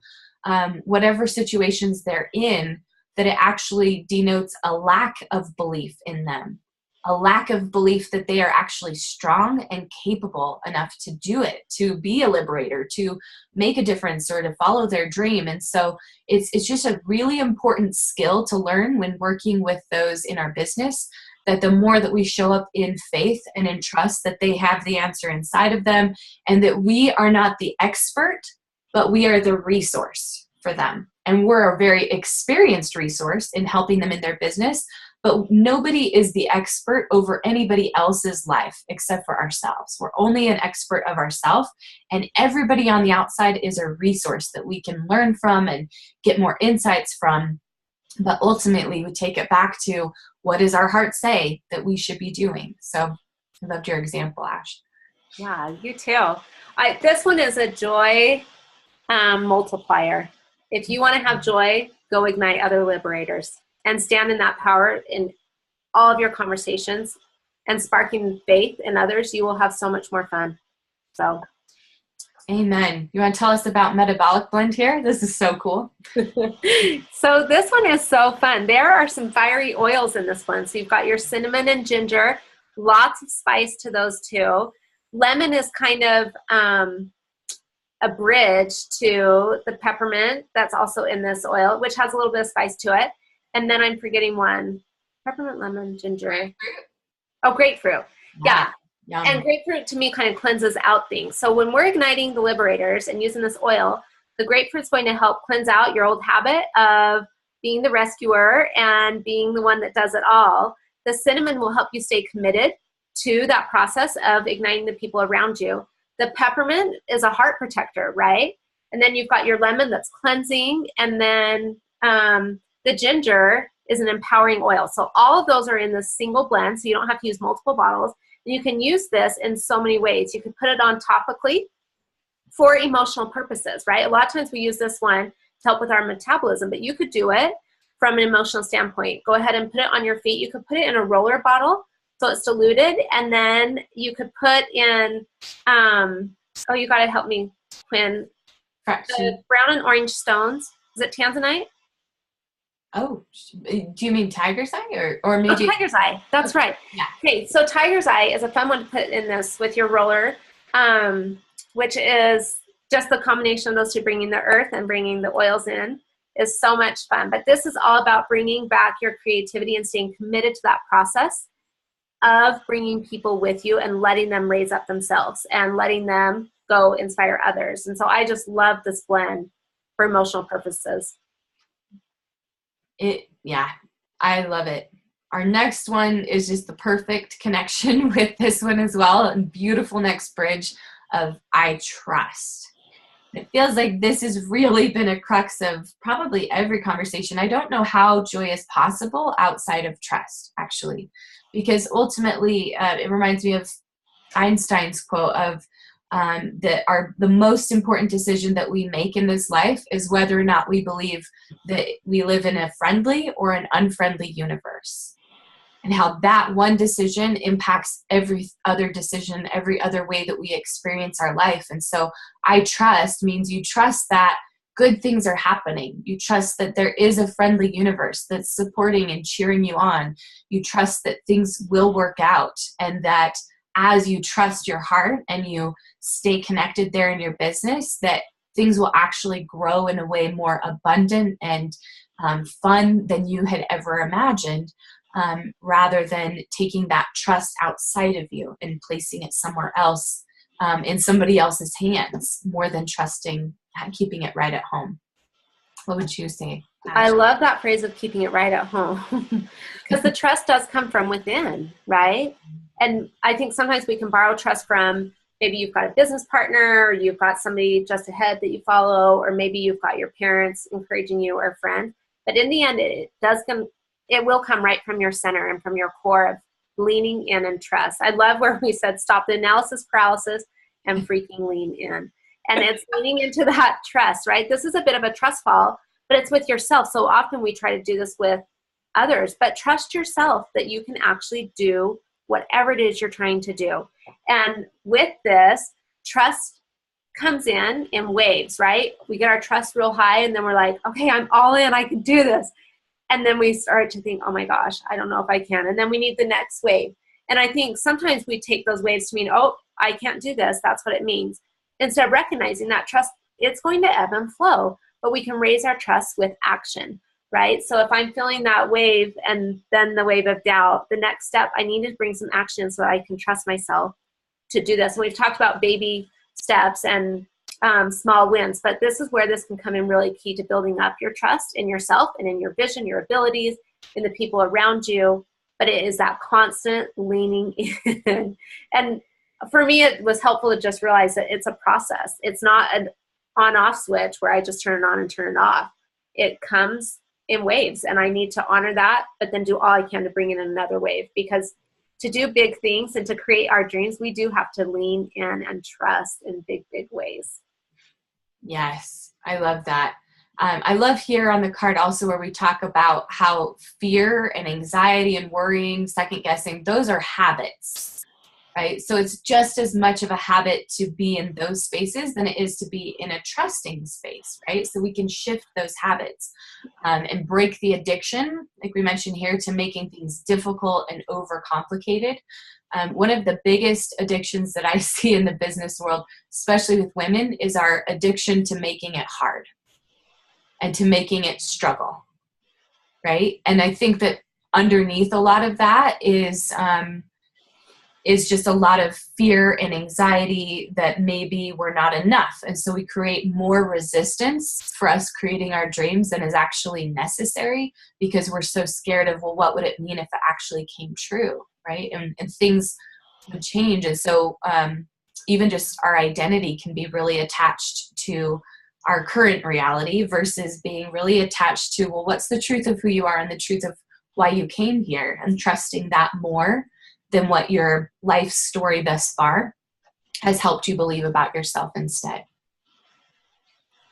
whatever situations they're in, that it actually denotes a lack of belief in them, a lack of belief that they are actually strong and capable enough to do it, to be a liberator, to make a difference, or to follow their dream. And so it's just a really important skill to learn when working with those in our business, that the more that we show up in faith and in trust that they have the answer inside of them, and that we are not the expert, but we are the resource for them. And we're a very experienced resource in helping them in their business, but nobody is the expert over anybody else's life except for ourselves. We're only an expert of ourselves, and everybody on the outside is a resource that we can learn from and get more insights from. But ultimately, we take it back to, what does our heart say that we should be doing? So I loved your example, Ash. Yeah, you too. This one is a joy multiplier. If you want to have joy, go ignite other liberators and stand in that power in all of your conversations and sparking faith in others. You will have so much more fun. So, amen. You want to tell us about Metabolic Blend here? This is so cool. So this one is so fun. There are some fiery oils in this one. So you've got your cinnamon and ginger, lots of spice to those two. Lemon is kind of a bridge to the peppermint that's also in this oil, which has a little bit of spice to it. And then I'm forgetting one. Peppermint, lemon, ginger. Grapefruit. Oh, grapefruit. Yeah. Yum. And grapefruit to me kind of cleanses out things. So when we're igniting the liberators and using this oil, the grapefruit's going to help cleanse out your old habit of being the rescuer and being the one that does it all. The cinnamon will help you stay committed to that process of igniting the people around you. The peppermint is a heart protector, right? And then you've got your lemon that's cleansing, and then the ginger is an empowering oil. So all of those are in this single blend, so you don't have to use multiple bottles. And you can use this in so many ways. You can put it on topically for emotional purposes, right? A lot of times we use this one to help with our metabolism, but you could do it from an emotional standpoint. Go ahead and put it on your feet. You could put it in a roller bottle so it's diluted, and then you could put in, oh, you got to help me, Quinn. The brown and orange stones. Is it tanzanite? Oh, do you mean tiger's eye or maybe? Oh, tiger's eye. That's right. Yeah. Okay, so tiger's eye is a fun one to put in this with your roller, which is just the combination of those two, bringing the earth and bringing the oils in, is so much fun. But this is all about bringing back your creativity and staying committed to that process of bringing people with you and letting them raise up themselves and letting them go inspire others. And so I just love this blend for emotional purposes. Yeah, I love it. Our next one is just the perfect connection with this one as well, and beautiful next bridge of I trust. It feels like this has really been a crux of probably every conversation. I don't know how joy is possible outside of trust, actually, because ultimately it reminds me of Einstein's quote of the most important decision that we make in this life is whether or not we believe that we live in a friendly or an unfriendly universe, and how that one decision impacts every other decision, every other way that we experience our life. And so I trust means you trust that good things are happening. You trust that there is a friendly universe that's supporting and cheering you on. You trust that things will work out, and that as you trust your heart and you stay connected there in your business, that things will actually grow in a way more abundant and fun than you had ever imagined, rather than taking that trust outside of you and placing it somewhere else, in somebody else's hands, more than trusting and keeping it right at home. What would you say, Ashley? I love that phrase of keeping it right at home, because the trust does come from within, right? And I think sometimes we can borrow trust from, maybe you've got a business partner, or you've got somebody just ahead that you follow, or maybe you've got your parents encouraging you, or a friend. But in the end, it will come right from your center and from your core of leaning in and trust. I love where we said, stop the analysis paralysis and freaking lean in. And it's leaning into that trust, right? This is a bit of a trust fall, but it's with yourself. So often we try to do this with others, but trust yourself that you can actually do whatever it is you're trying to do. And with this, trust comes in waves, right? We get our trust real high, and then we're like, okay, I'm all in, I can do this. And then we start to think, oh my gosh, I don't know if I can. And then we need the next wave. And I think sometimes we take those waves to mean, oh, I can't do this. That's what it means. Instead of recognizing that trust, it's going to ebb and flow, but we can raise our trust with action, right? So if I'm feeling that wave and then the wave of doubt, the next step, I need to bring some action so that I can trust myself to do this. And we've talked about baby steps and small wins, but this is where this can come in really key to building up your trust in yourself and in your vision, your abilities, in the people around you, but it is that constant leaning in. And for me, it was helpful to just realize that it's a process. It's not an on-off switch where I just turn it on and turn it off. It comes in waves, and I need to honor that, but then do all I can to bring in another wave, because to do big things and to create our dreams, we do have to lean in and trust in big, big ways. Yes, I love that. I love here on the card also where we talk about how fear and anxiety and worrying, second guessing, those are habits, right? So it's just as much of a habit to be in those spaces than it is to be in a trusting space, right? So we can shift those habits and break the addiction, like we mentioned here, to making things difficult and overcomplicated. One of the biggest addictions that I see in the business world, especially with women, is our addiction to making it hard and to making it struggle, right? And I think that underneath a lot of that is just a lot of fear and anxiety that maybe we're not enough. And so we create more resistance for us creating our dreams than is actually necessary, because we're so scared of, well, what would it mean if it actually came true, right? And things would change. And so even just our identity can be really attached to our current reality versus being really attached to, well, what's the truth of who you are and the truth of why you came here, and trusting that more than what your life story thus far has helped you believe about yourself instead.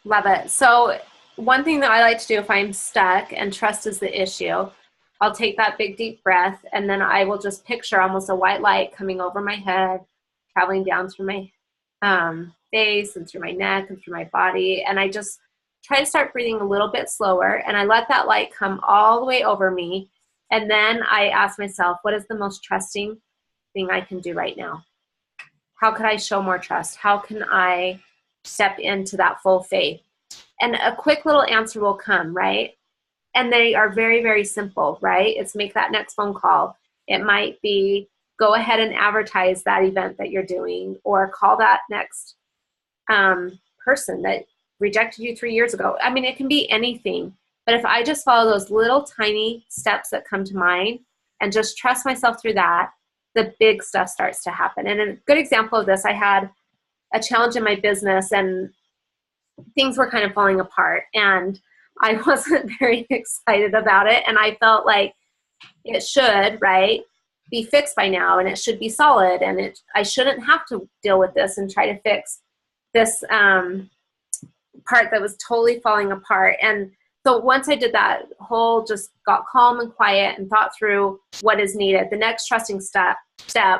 Love it. So one thing that I like to do if I'm stuck and trust is the issue, I'll take that big, deep breath, and then I will just picture almost a white light coming over my head, traveling down through my face and through my neck and through my body. And I just try to start breathing a little bit slower, and I let that light come all the way over me. And then I ask myself, what is the most trusting thing I can do right now? How could I show more trust? How can I step into that full faith? And a quick little answer will come, right? And they are very, very simple, right? It's make that next phone call. It might be go ahead and advertise that event that you're doing, or call that next person that rejected you 3 years ago. I mean, it can be anything. But if I just follow those little tiny steps that come to mind and just trust myself through that, the big stuff starts to happen. And a good example of this, I had a challenge in my business and things were kind of falling apart, and I wasn't very excited about it. And I felt like it should, right, be fixed by now, and it should be solid, and I shouldn't have to deal with this and try to fix this part that was totally falling apart. And so once I did that whole, just got calm and quiet and thought through what is needed, the next trusting step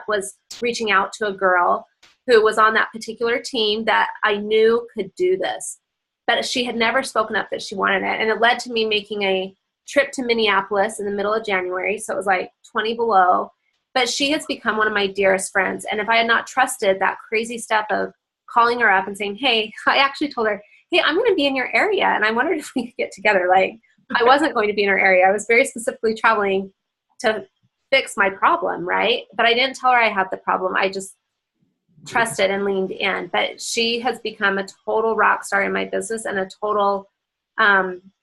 was reaching out to a girl who was on that particular team that I knew could do this. But she had never spoken up that she wanted it. And it led to me making a trip to Minneapolis in the middle of January. So it was like 20 below. But she has become one of my dearest friends. And if I had not trusted that crazy step of calling her up and saying, hey, I actually told her, hey, I'm going to be in your area, and I wondered if we could get together. Like, I wasn't going to be in her area. I was very specifically traveling to fix my problem, right? But I didn't tell her I had the problem. I just trusted and leaned in. But she has become a total rock star in my business and a total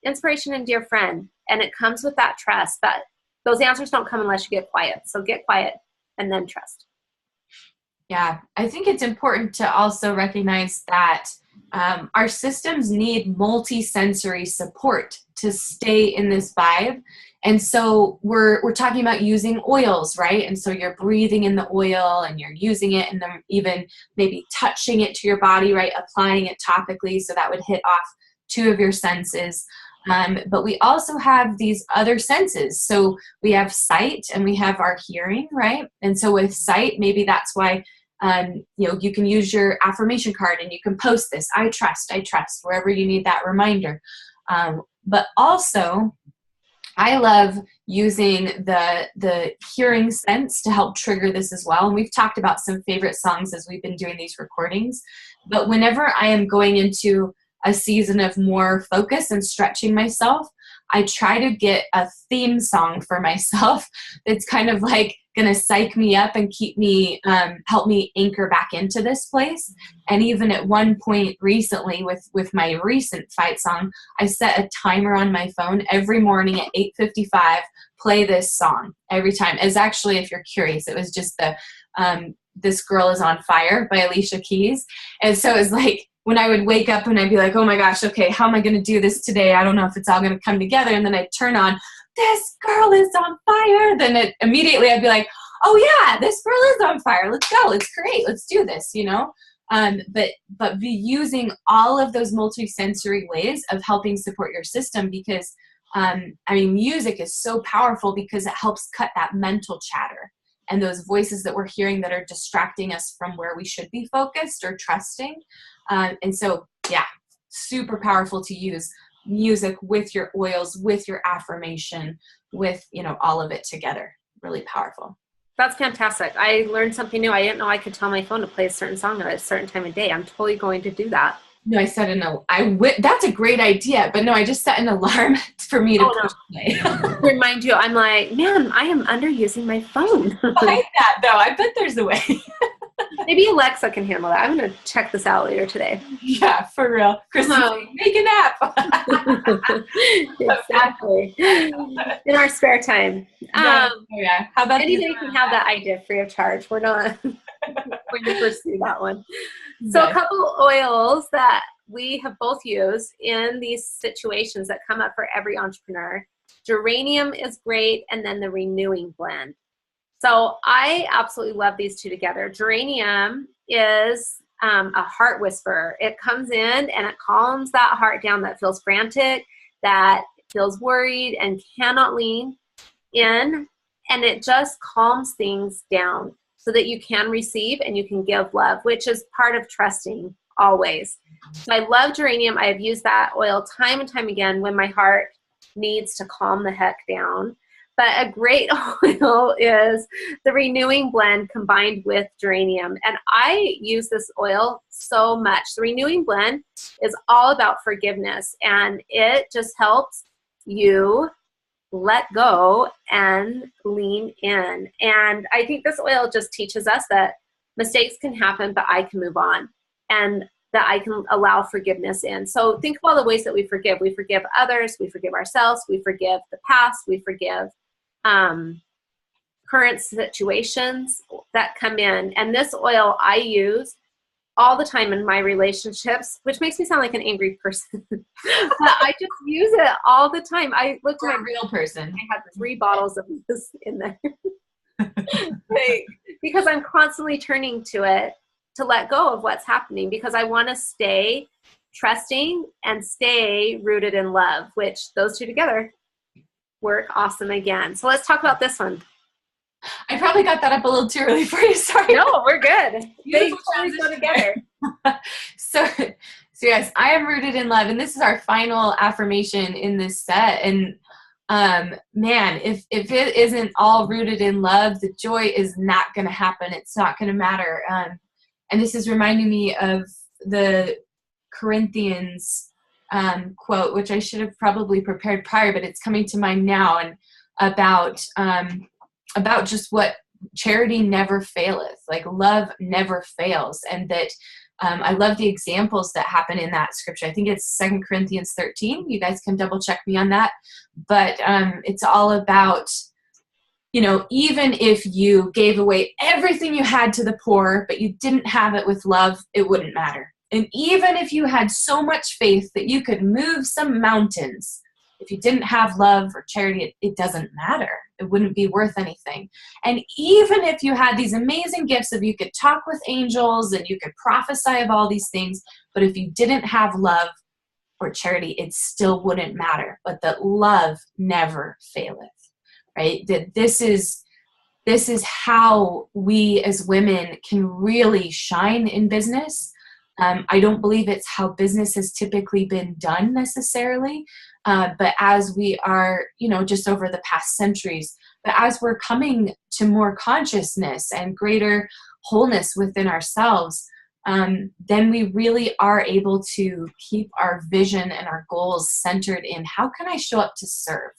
inspiration and dear friend. And it comes with that trust. But those answers don't come unless you get quiet. So get quiet and then trust. Yeah, I think it's important to also recognize that our systems need multi-sensory support to stay in this vibe. And so we're talking about using oils, right? And so you're breathing in the oil and you're using it, and then even maybe touching it to your body, right? Applying it topically, so that would hit off 2 of your senses. But we also have these other senses. So we have sight and we have our hearing, right? And so with sight, maybe that's why you can use your affirmation card and you can post this, I trust, wherever you need that reminder. But also, I love using the hearing sense to help trigger this as well. And we've talked about some favorite songs as we've been doing these recordings. But whenever I am going into a season of more focus and stretching myself, I try to get a theme song for myself that's kind of like going to psych me up and keep me, help me anchor back into this place. And even at one point recently with my recent fight song, I set a timer on my phone every morning at 8:55, play this song every time. As actually, if you're curious, it was just the This Girl Is on Fire by Alicia Keys. And so it's like when I would wake up and I'd be like, oh my gosh, okay, how am I going to do this today? I don't know if it's all going to come together. And then I'd turn on This Girl Is on Fire. Then immediately I'd be like, oh yeah, this girl is on fire. Let's go. Let's create. Let's do this, you know? But be using all of those multi-sensory ways of helping support your system, because I mean, music is so powerful because it helps cut that mental chatter and those voices that we're hearing that are distracting us from where we should be focused or trusting. And so, yeah, super powerful to use music with your oils, with your affirmation, with, you know, all of it together. Really powerful. That's fantastic. I learned something new. I didn't know I could tell my phone to play a certain song at a certain time of day. I'm totally going to do that. No, I set that's a great idea, but no, I just set an alarm for me to push play. Remind you, I'm like, man, I am underusing my phone. I like that though. I bet there's a way. Maybe Alexa can handle that. I'm going to check this out later today. Yeah, for real. Kristen, make an app. Exactly. In our spare time. Yeah. How about anybody can have that idea free of charge. We're not going to pursue that one. So a couple oils that we have both used in these situations that come up for every entrepreneur. Geranium is great, and then the renewing blend. So I absolutely love these two together. Geranium is a heart whisperer. It comes in and it calms that heart down that feels frantic, that feels worried and cannot lean in, and it just calms things down so that you can receive and you can give love, which is part of trusting always. So I love geranium. I have used that oil time and time again when my heart needs to calm the heck down. But a great oil is the renewing blend combined with geranium. And I use this oil so much. The renewing blend is all about forgiveness, and it just helps you let go and lean in. And I think this oil just teaches us that mistakes can happen, but I can move on, and that I can allow forgiveness in. So think of all the ways that we forgive. We forgive others, we forgive ourselves, we forgive the past, we forgive current situations that come in. And this oil I use all the time in my relationships, which makes me sound like an angry person. But I just use it all the time. I looked at a real person. I had 3 bottles of this in there. Because I'm constantly turning to it to let go of what's happening, because I want to stay trusting and stay rooted in love, which those two together work awesome again. So let's talk about this one. I probably got that up a little too early for you. Sorry. No, we're good. They always go together. So yes, I am rooted in love, and this is our final affirmation in this set. And man, if it isn't all rooted in love, the joy is not going to happen. It's not going to matter. And this is reminding me of the Corinthians quote, which I should have probably prepared prior, but it's coming to mind now, and about just what charity never faileth, like love never fails. And that I love the examples that happen in that scripture. I think it's 2 Corinthians 13. You guys can double check me on that. But it's all about, you know, even if you gave away everything you had to the poor, but you didn't have it with love, it wouldn't matter. And even if you had so much faith that you could move some mountains, if you didn't have love or charity, it doesn't matter. It wouldn't be worth anything. And even if you had these amazing gifts of you could talk with angels and you could prophesy of all these things, but if you didn't have love or charity, it still wouldn't matter. But that love never faileth, right? That this is how we as women can really shine in business. I don't believe it's how business has typically been done necessarily, but as we are, you know, just over the past centuries, but as we're coming to more consciousness and greater wholeness within ourselves, then we really are able to keep our vision and our goals centered in how can I show up to serve?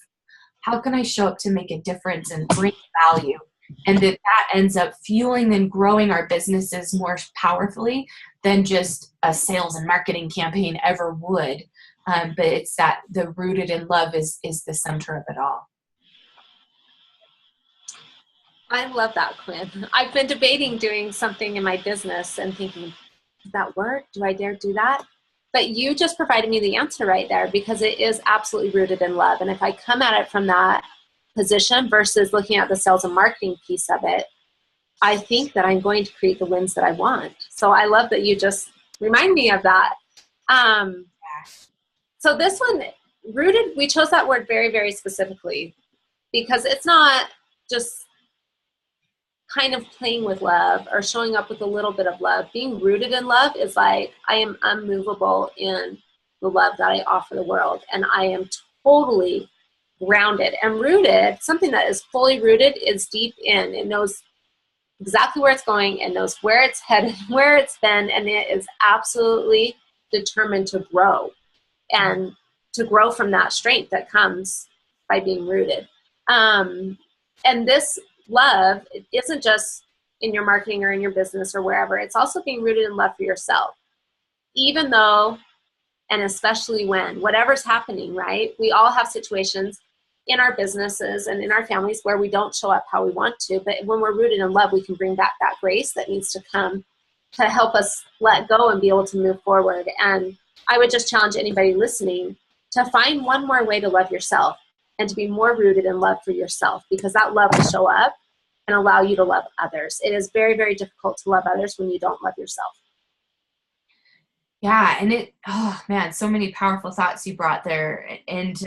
How can I show up to make a difference and bring value and that ends up fueling and growing our businesses more powerfully than just a sales and marketing campaign ever would. But it's that the rooted in love is the center of it all. I love that, Quinn. I've been debating doing something in my business and thinking, does that work? Do I dare do that? But you just provided me the answer right there, because it is absolutely rooted in love. And if I come at it from that position versus looking at the sales and marketing piece of it, I think that I'm going to create the wins that I want. So I love that you just remind me of that. So this one, rooted, we chose that word very, very specifically because it's not just kind of playing with love or showing up with a little bit of love. Being rooted in love is like, I am unmovable in the love that I offer the world. And I am totally grounded and rooted. Something that is fully rooted is deep in. It knows exactly where it's going. It knows where it's headed, where it's been, and it is absolutely determined to grow and to grow from that strength that comes by being rooted. And this love, it isn't just in your marketing or in your business or wherever. It's also being rooted in love for yourself. Even though, and especially when, whatever's happening, right? We all have situations in our businesses and in our families where we don't show up how we want to. But when we're rooted in love, we can bring back that grace that needs to come to help us let go and be able to move forward. And I would just challenge anybody listening to find one more way to love yourself and to be more rooted in love for yourself, because that love will show up and allow you to love others. It is very, very difficult to love others when you don't love yourself. Yeah. And oh man, so many powerful thoughts you brought there. And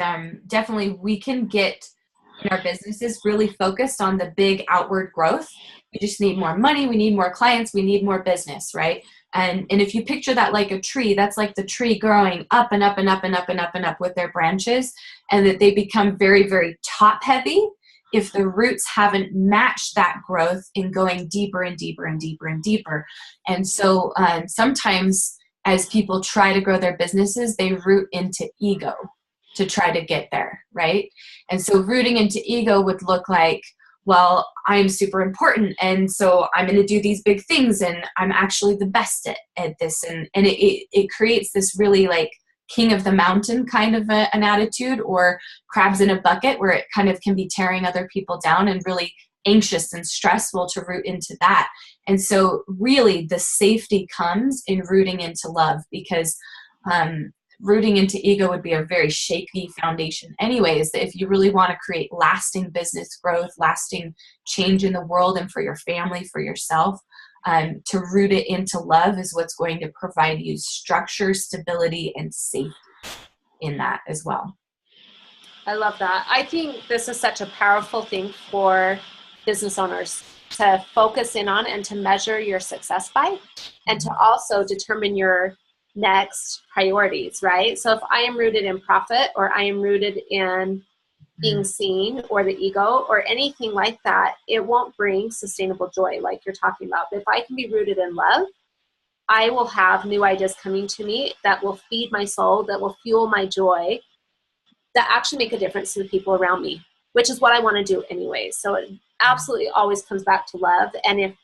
definitely we can get in our businesses really focused on the big outward growth. We just need more money. We need more clients. We need more business, right? And if you picture that like a tree, that's like the tree growing up and up and up and up and up and up with their branches, and that they become very, very top heavy if the roots haven't matched that growth in going deeper and deeper and deeper and deeper. And so sometimes as people try to grow their businesses, they root into ego to try to get there, right? And so rooting into ego would look like, well, I'm super important, and so I'm going to do these big things, and I'm actually the best at this. And it creates this really like king of the mountain kind of an attitude, or crabs in a bucket, where it kind of can be tearing other people down and really anxious and stressful to root into that. And so really the safety comes in rooting into love, because rooting into ego would be a very shaky foundation anyways. That if you really want to create lasting business growth, lasting change in the world and for your family, for yourself, to root it into love is what's going to provide you structure, stability, and safety in that as well. I love that. I think this is such a powerful thing for business owners to focus in on and to measure your success by, and to also determine your next priorities, right? So if I am rooted in profit, or I am rooted in being seen, or the ego, or anything like that, it won't bring sustainable joy like you're talking about. But if I can be rooted in love, I will have new ideas coming to me that will feed my soul, that will fuel my joy, that actually make a difference to the people around me, which is what I want to do anyway. So it absolutely always comes back to love. And if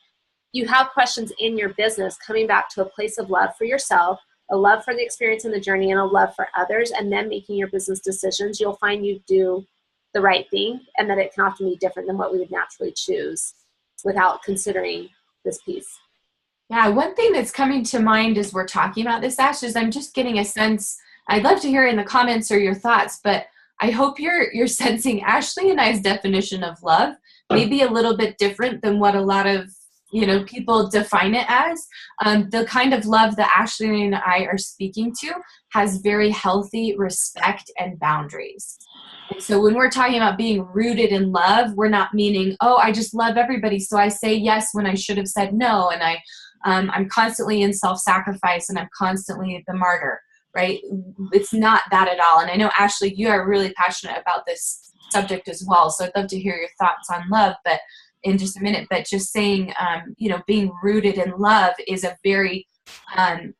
you have questions in your business, coming back to a place of love for yourself, a love for the experience and the journey, and a love for others, and then making your business decisions, you'll find you do the right thing, and that it can often be different than what we would naturally choose without considering this piece. Yeah, one thing that's coming to mind as we're talking about this, Ash, is I'm just getting a sense, I'd love to hear in the comments or your thoughts, but I hope you're sensing Ashley and I's definition of love maybe a little bit different than what a lot of people define it as. The kind of love that Ashley and I are speaking to has very healthy respect and boundaries. And so when we're talking about being rooted in love, we're not meaning, oh, I just love everybody, so I say yes when I should have said no, and I'm constantly in self-sacrifice, and I'm constantly the martyr, right? It's not that at all. And I know, Ashley, you are really passionate about this subject as well, so I'd love to hear your thoughts on love, but in just a minute. But just saying, being rooted in love is a very,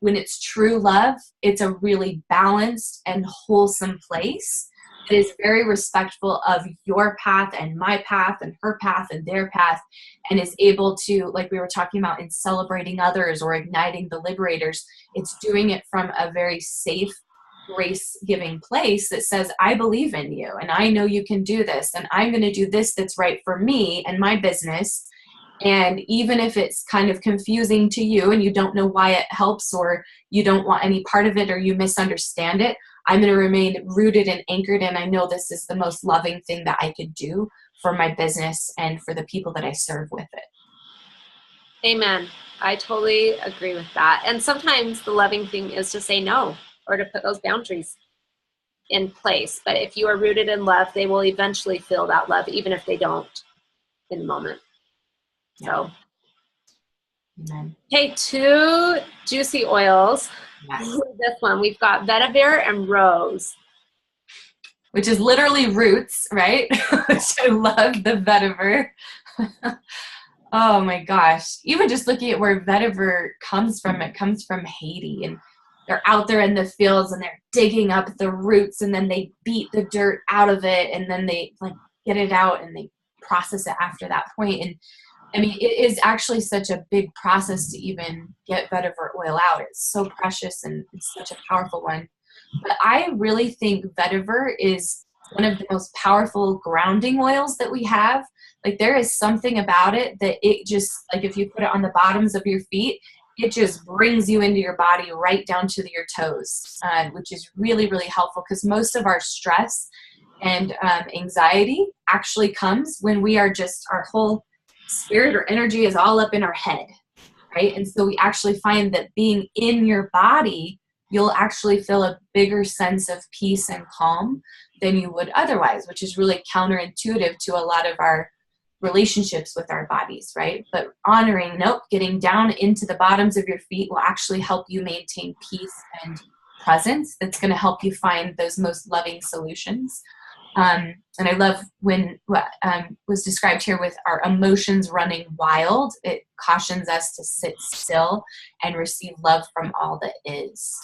when it's true love, it's a really balanced and wholesome place that is very respectful of your path and my path and her path and their path, and is able to, like we were talking about in celebrating others or igniting the liberators, it's doing it from a very safe, grace-giving place that says, I believe in you and I know you can do this, and I'm going to do this that's right for me and my business. And even if it's kind of confusing to you and you don't know why it helps, or you don't want any part of it, or you misunderstand it, I'm going to remain rooted and anchored. And I know this is the most loving thing that I could do for my business and for the people that I serve with it. Amen. I totally agree with that. And sometimes the loving thing is to say no, or to put those boundaries in place. But if you are rooted in love, they will eventually feel that love, even if they don't in the moment. So, Amen. Okay, 2 juicy oils. Yes. This one, we've got vetiver and rose. Which is literally roots, right? Which I love the vetiver. Oh my gosh. Even just looking at where vetiver comes from, it comes from Haiti. And they're out there in the fields and they're digging up the roots, and then they beat the dirt out of it, and then they like get it out and they process it after that point. And I mean, it is actually such a big process to even get vetiver oil out. It's so precious and it's such a powerful one. But I really think vetiver is one of the most powerful grounding oils that we have. Like, there is something about it that it just, like, if you put it on the bottoms of your feet, it just brings you into your body right down to your toes, which is really, really helpful, because most of our stress and anxiety actually comes when we are just, our whole spirit or energy is all up in our head, right? And so we actually find that being in your body, you'll actually feel a bigger sense of peace and calm than you would otherwise, which is really counterintuitive to a lot of our relationships with our bodies, right? But honoring, getting down into the bottoms of your feet will actually help you maintain peace and presence. That's going to help you find those most loving solutions. And I love when what was described here with our emotions running wild. It cautions us to sit still and receive love from all that is.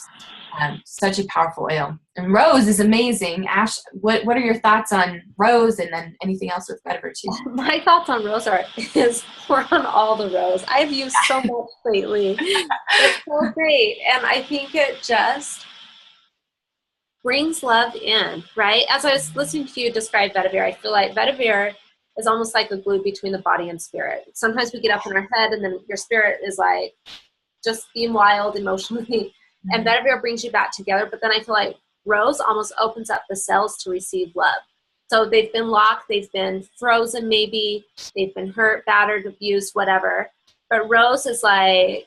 Such a powerful oil. And rose is amazing. Ash, what are your thoughts on rose, and then anything else with vetiver too? My thoughts on rose is pour on all the rose. I've used so much lately. It's so great. And I think it just brings love in, right? As I was listening to you describe vetiver, I feel like vetiver is almost like a glue between the body and spirit. Sometimes we get up in our head and then your spirit is like just being wild emotionally. Mm-hmm. And vetiver brings you back together. But then I feel like rose almost opens up the cells to receive love. So they've been locked, they've been frozen maybe, they've been hurt, battered, abused, whatever. But rose is like,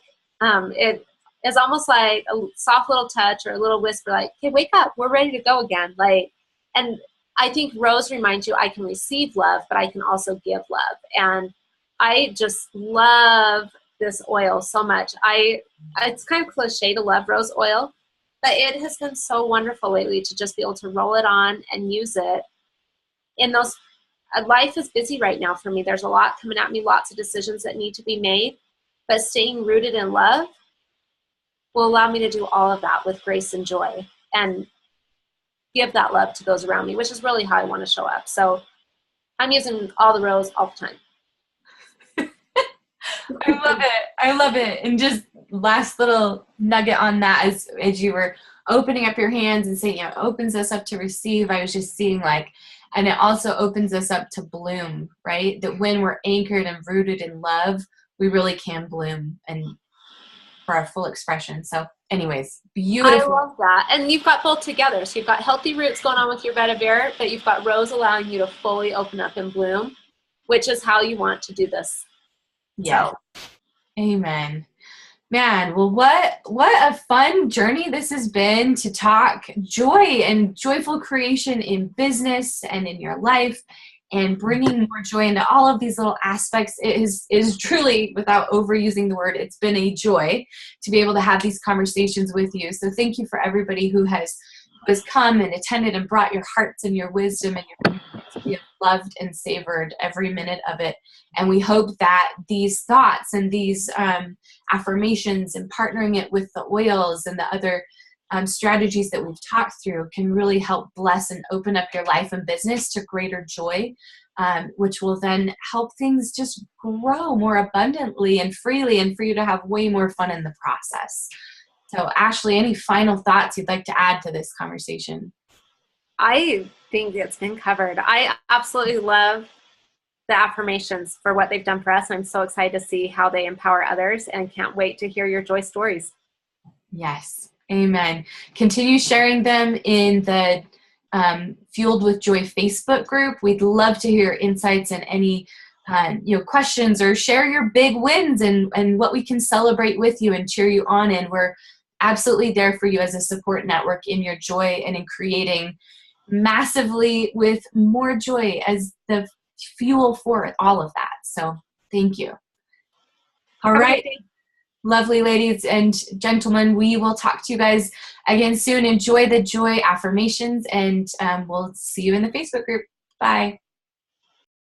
it's almost like a soft little touch or a little whisper, like, hey, wake up, we're ready to go again. Like, and I think rose reminds you I can receive love, but I can also give love. And I just love this oil so much. It's kind of cliche to love rose oil, but it has been so wonderful lately to just be able to roll it on and use it. In those, life is busy right now for me. There's a lot coming at me, lots of decisions that need to be made, but staying rooted in love will allow me to do all of that with grace and joy and give that love to those around me, which is really how I want to show up. So I'm using all the rose all the time. I love it. And just last little nugget on that, as you were opening up your hands and saying, it opens us up to receive, I was just seeing and it also opens us up to bloom, right? That when we're anchored and rooted in love, we really can bloom and for our full expression. So anyways, beautiful. I love that. And you've got both together. So you've got healthy roots going on with your vetiver, but you've got rose allowing you to fully open up and bloom, which is how you want to do this. Yeah. So. Amen. Man, well, what a fun journey this has been to talk joy and joyful creation in business and in your life, and bringing more joy into all of these little aspects. It is truly, without overusing the word, it's been a joy to be able to have these conversations with you. So thank you for everybody who has come and attended and brought your hearts and your wisdom and your commitment. We have loved and savored every minute of it. And we hope that these thoughts and these affirmations and partnering it with the oils and the other strategies that we've talked through can really help bless and open up your life and business to greater joy, which will then help things just grow more abundantly and freely, and for you to have way more fun in the process. So Ashley, any final thoughts you'd like to add to this conversation? I think it's been covered. I absolutely love the affirmations for what they've done for us. I'm so excited to see how they empower others, and can't wait to hear your joy stories. Yes. Amen. Continue sharing them in the Fueled with Joy Facebook group. We'd love to hear insights and any questions, or share your big wins and what we can celebrate with you and cheer you on. And we're absolutely there for you as a support network in your joy and in creating massively with more joy as the fuel for all of that. So thank you. All right. Lovely ladies and gentlemen, we will talk to you guys again soon. Enjoy the joy affirmations, and we'll see you in the Facebook group. Bye.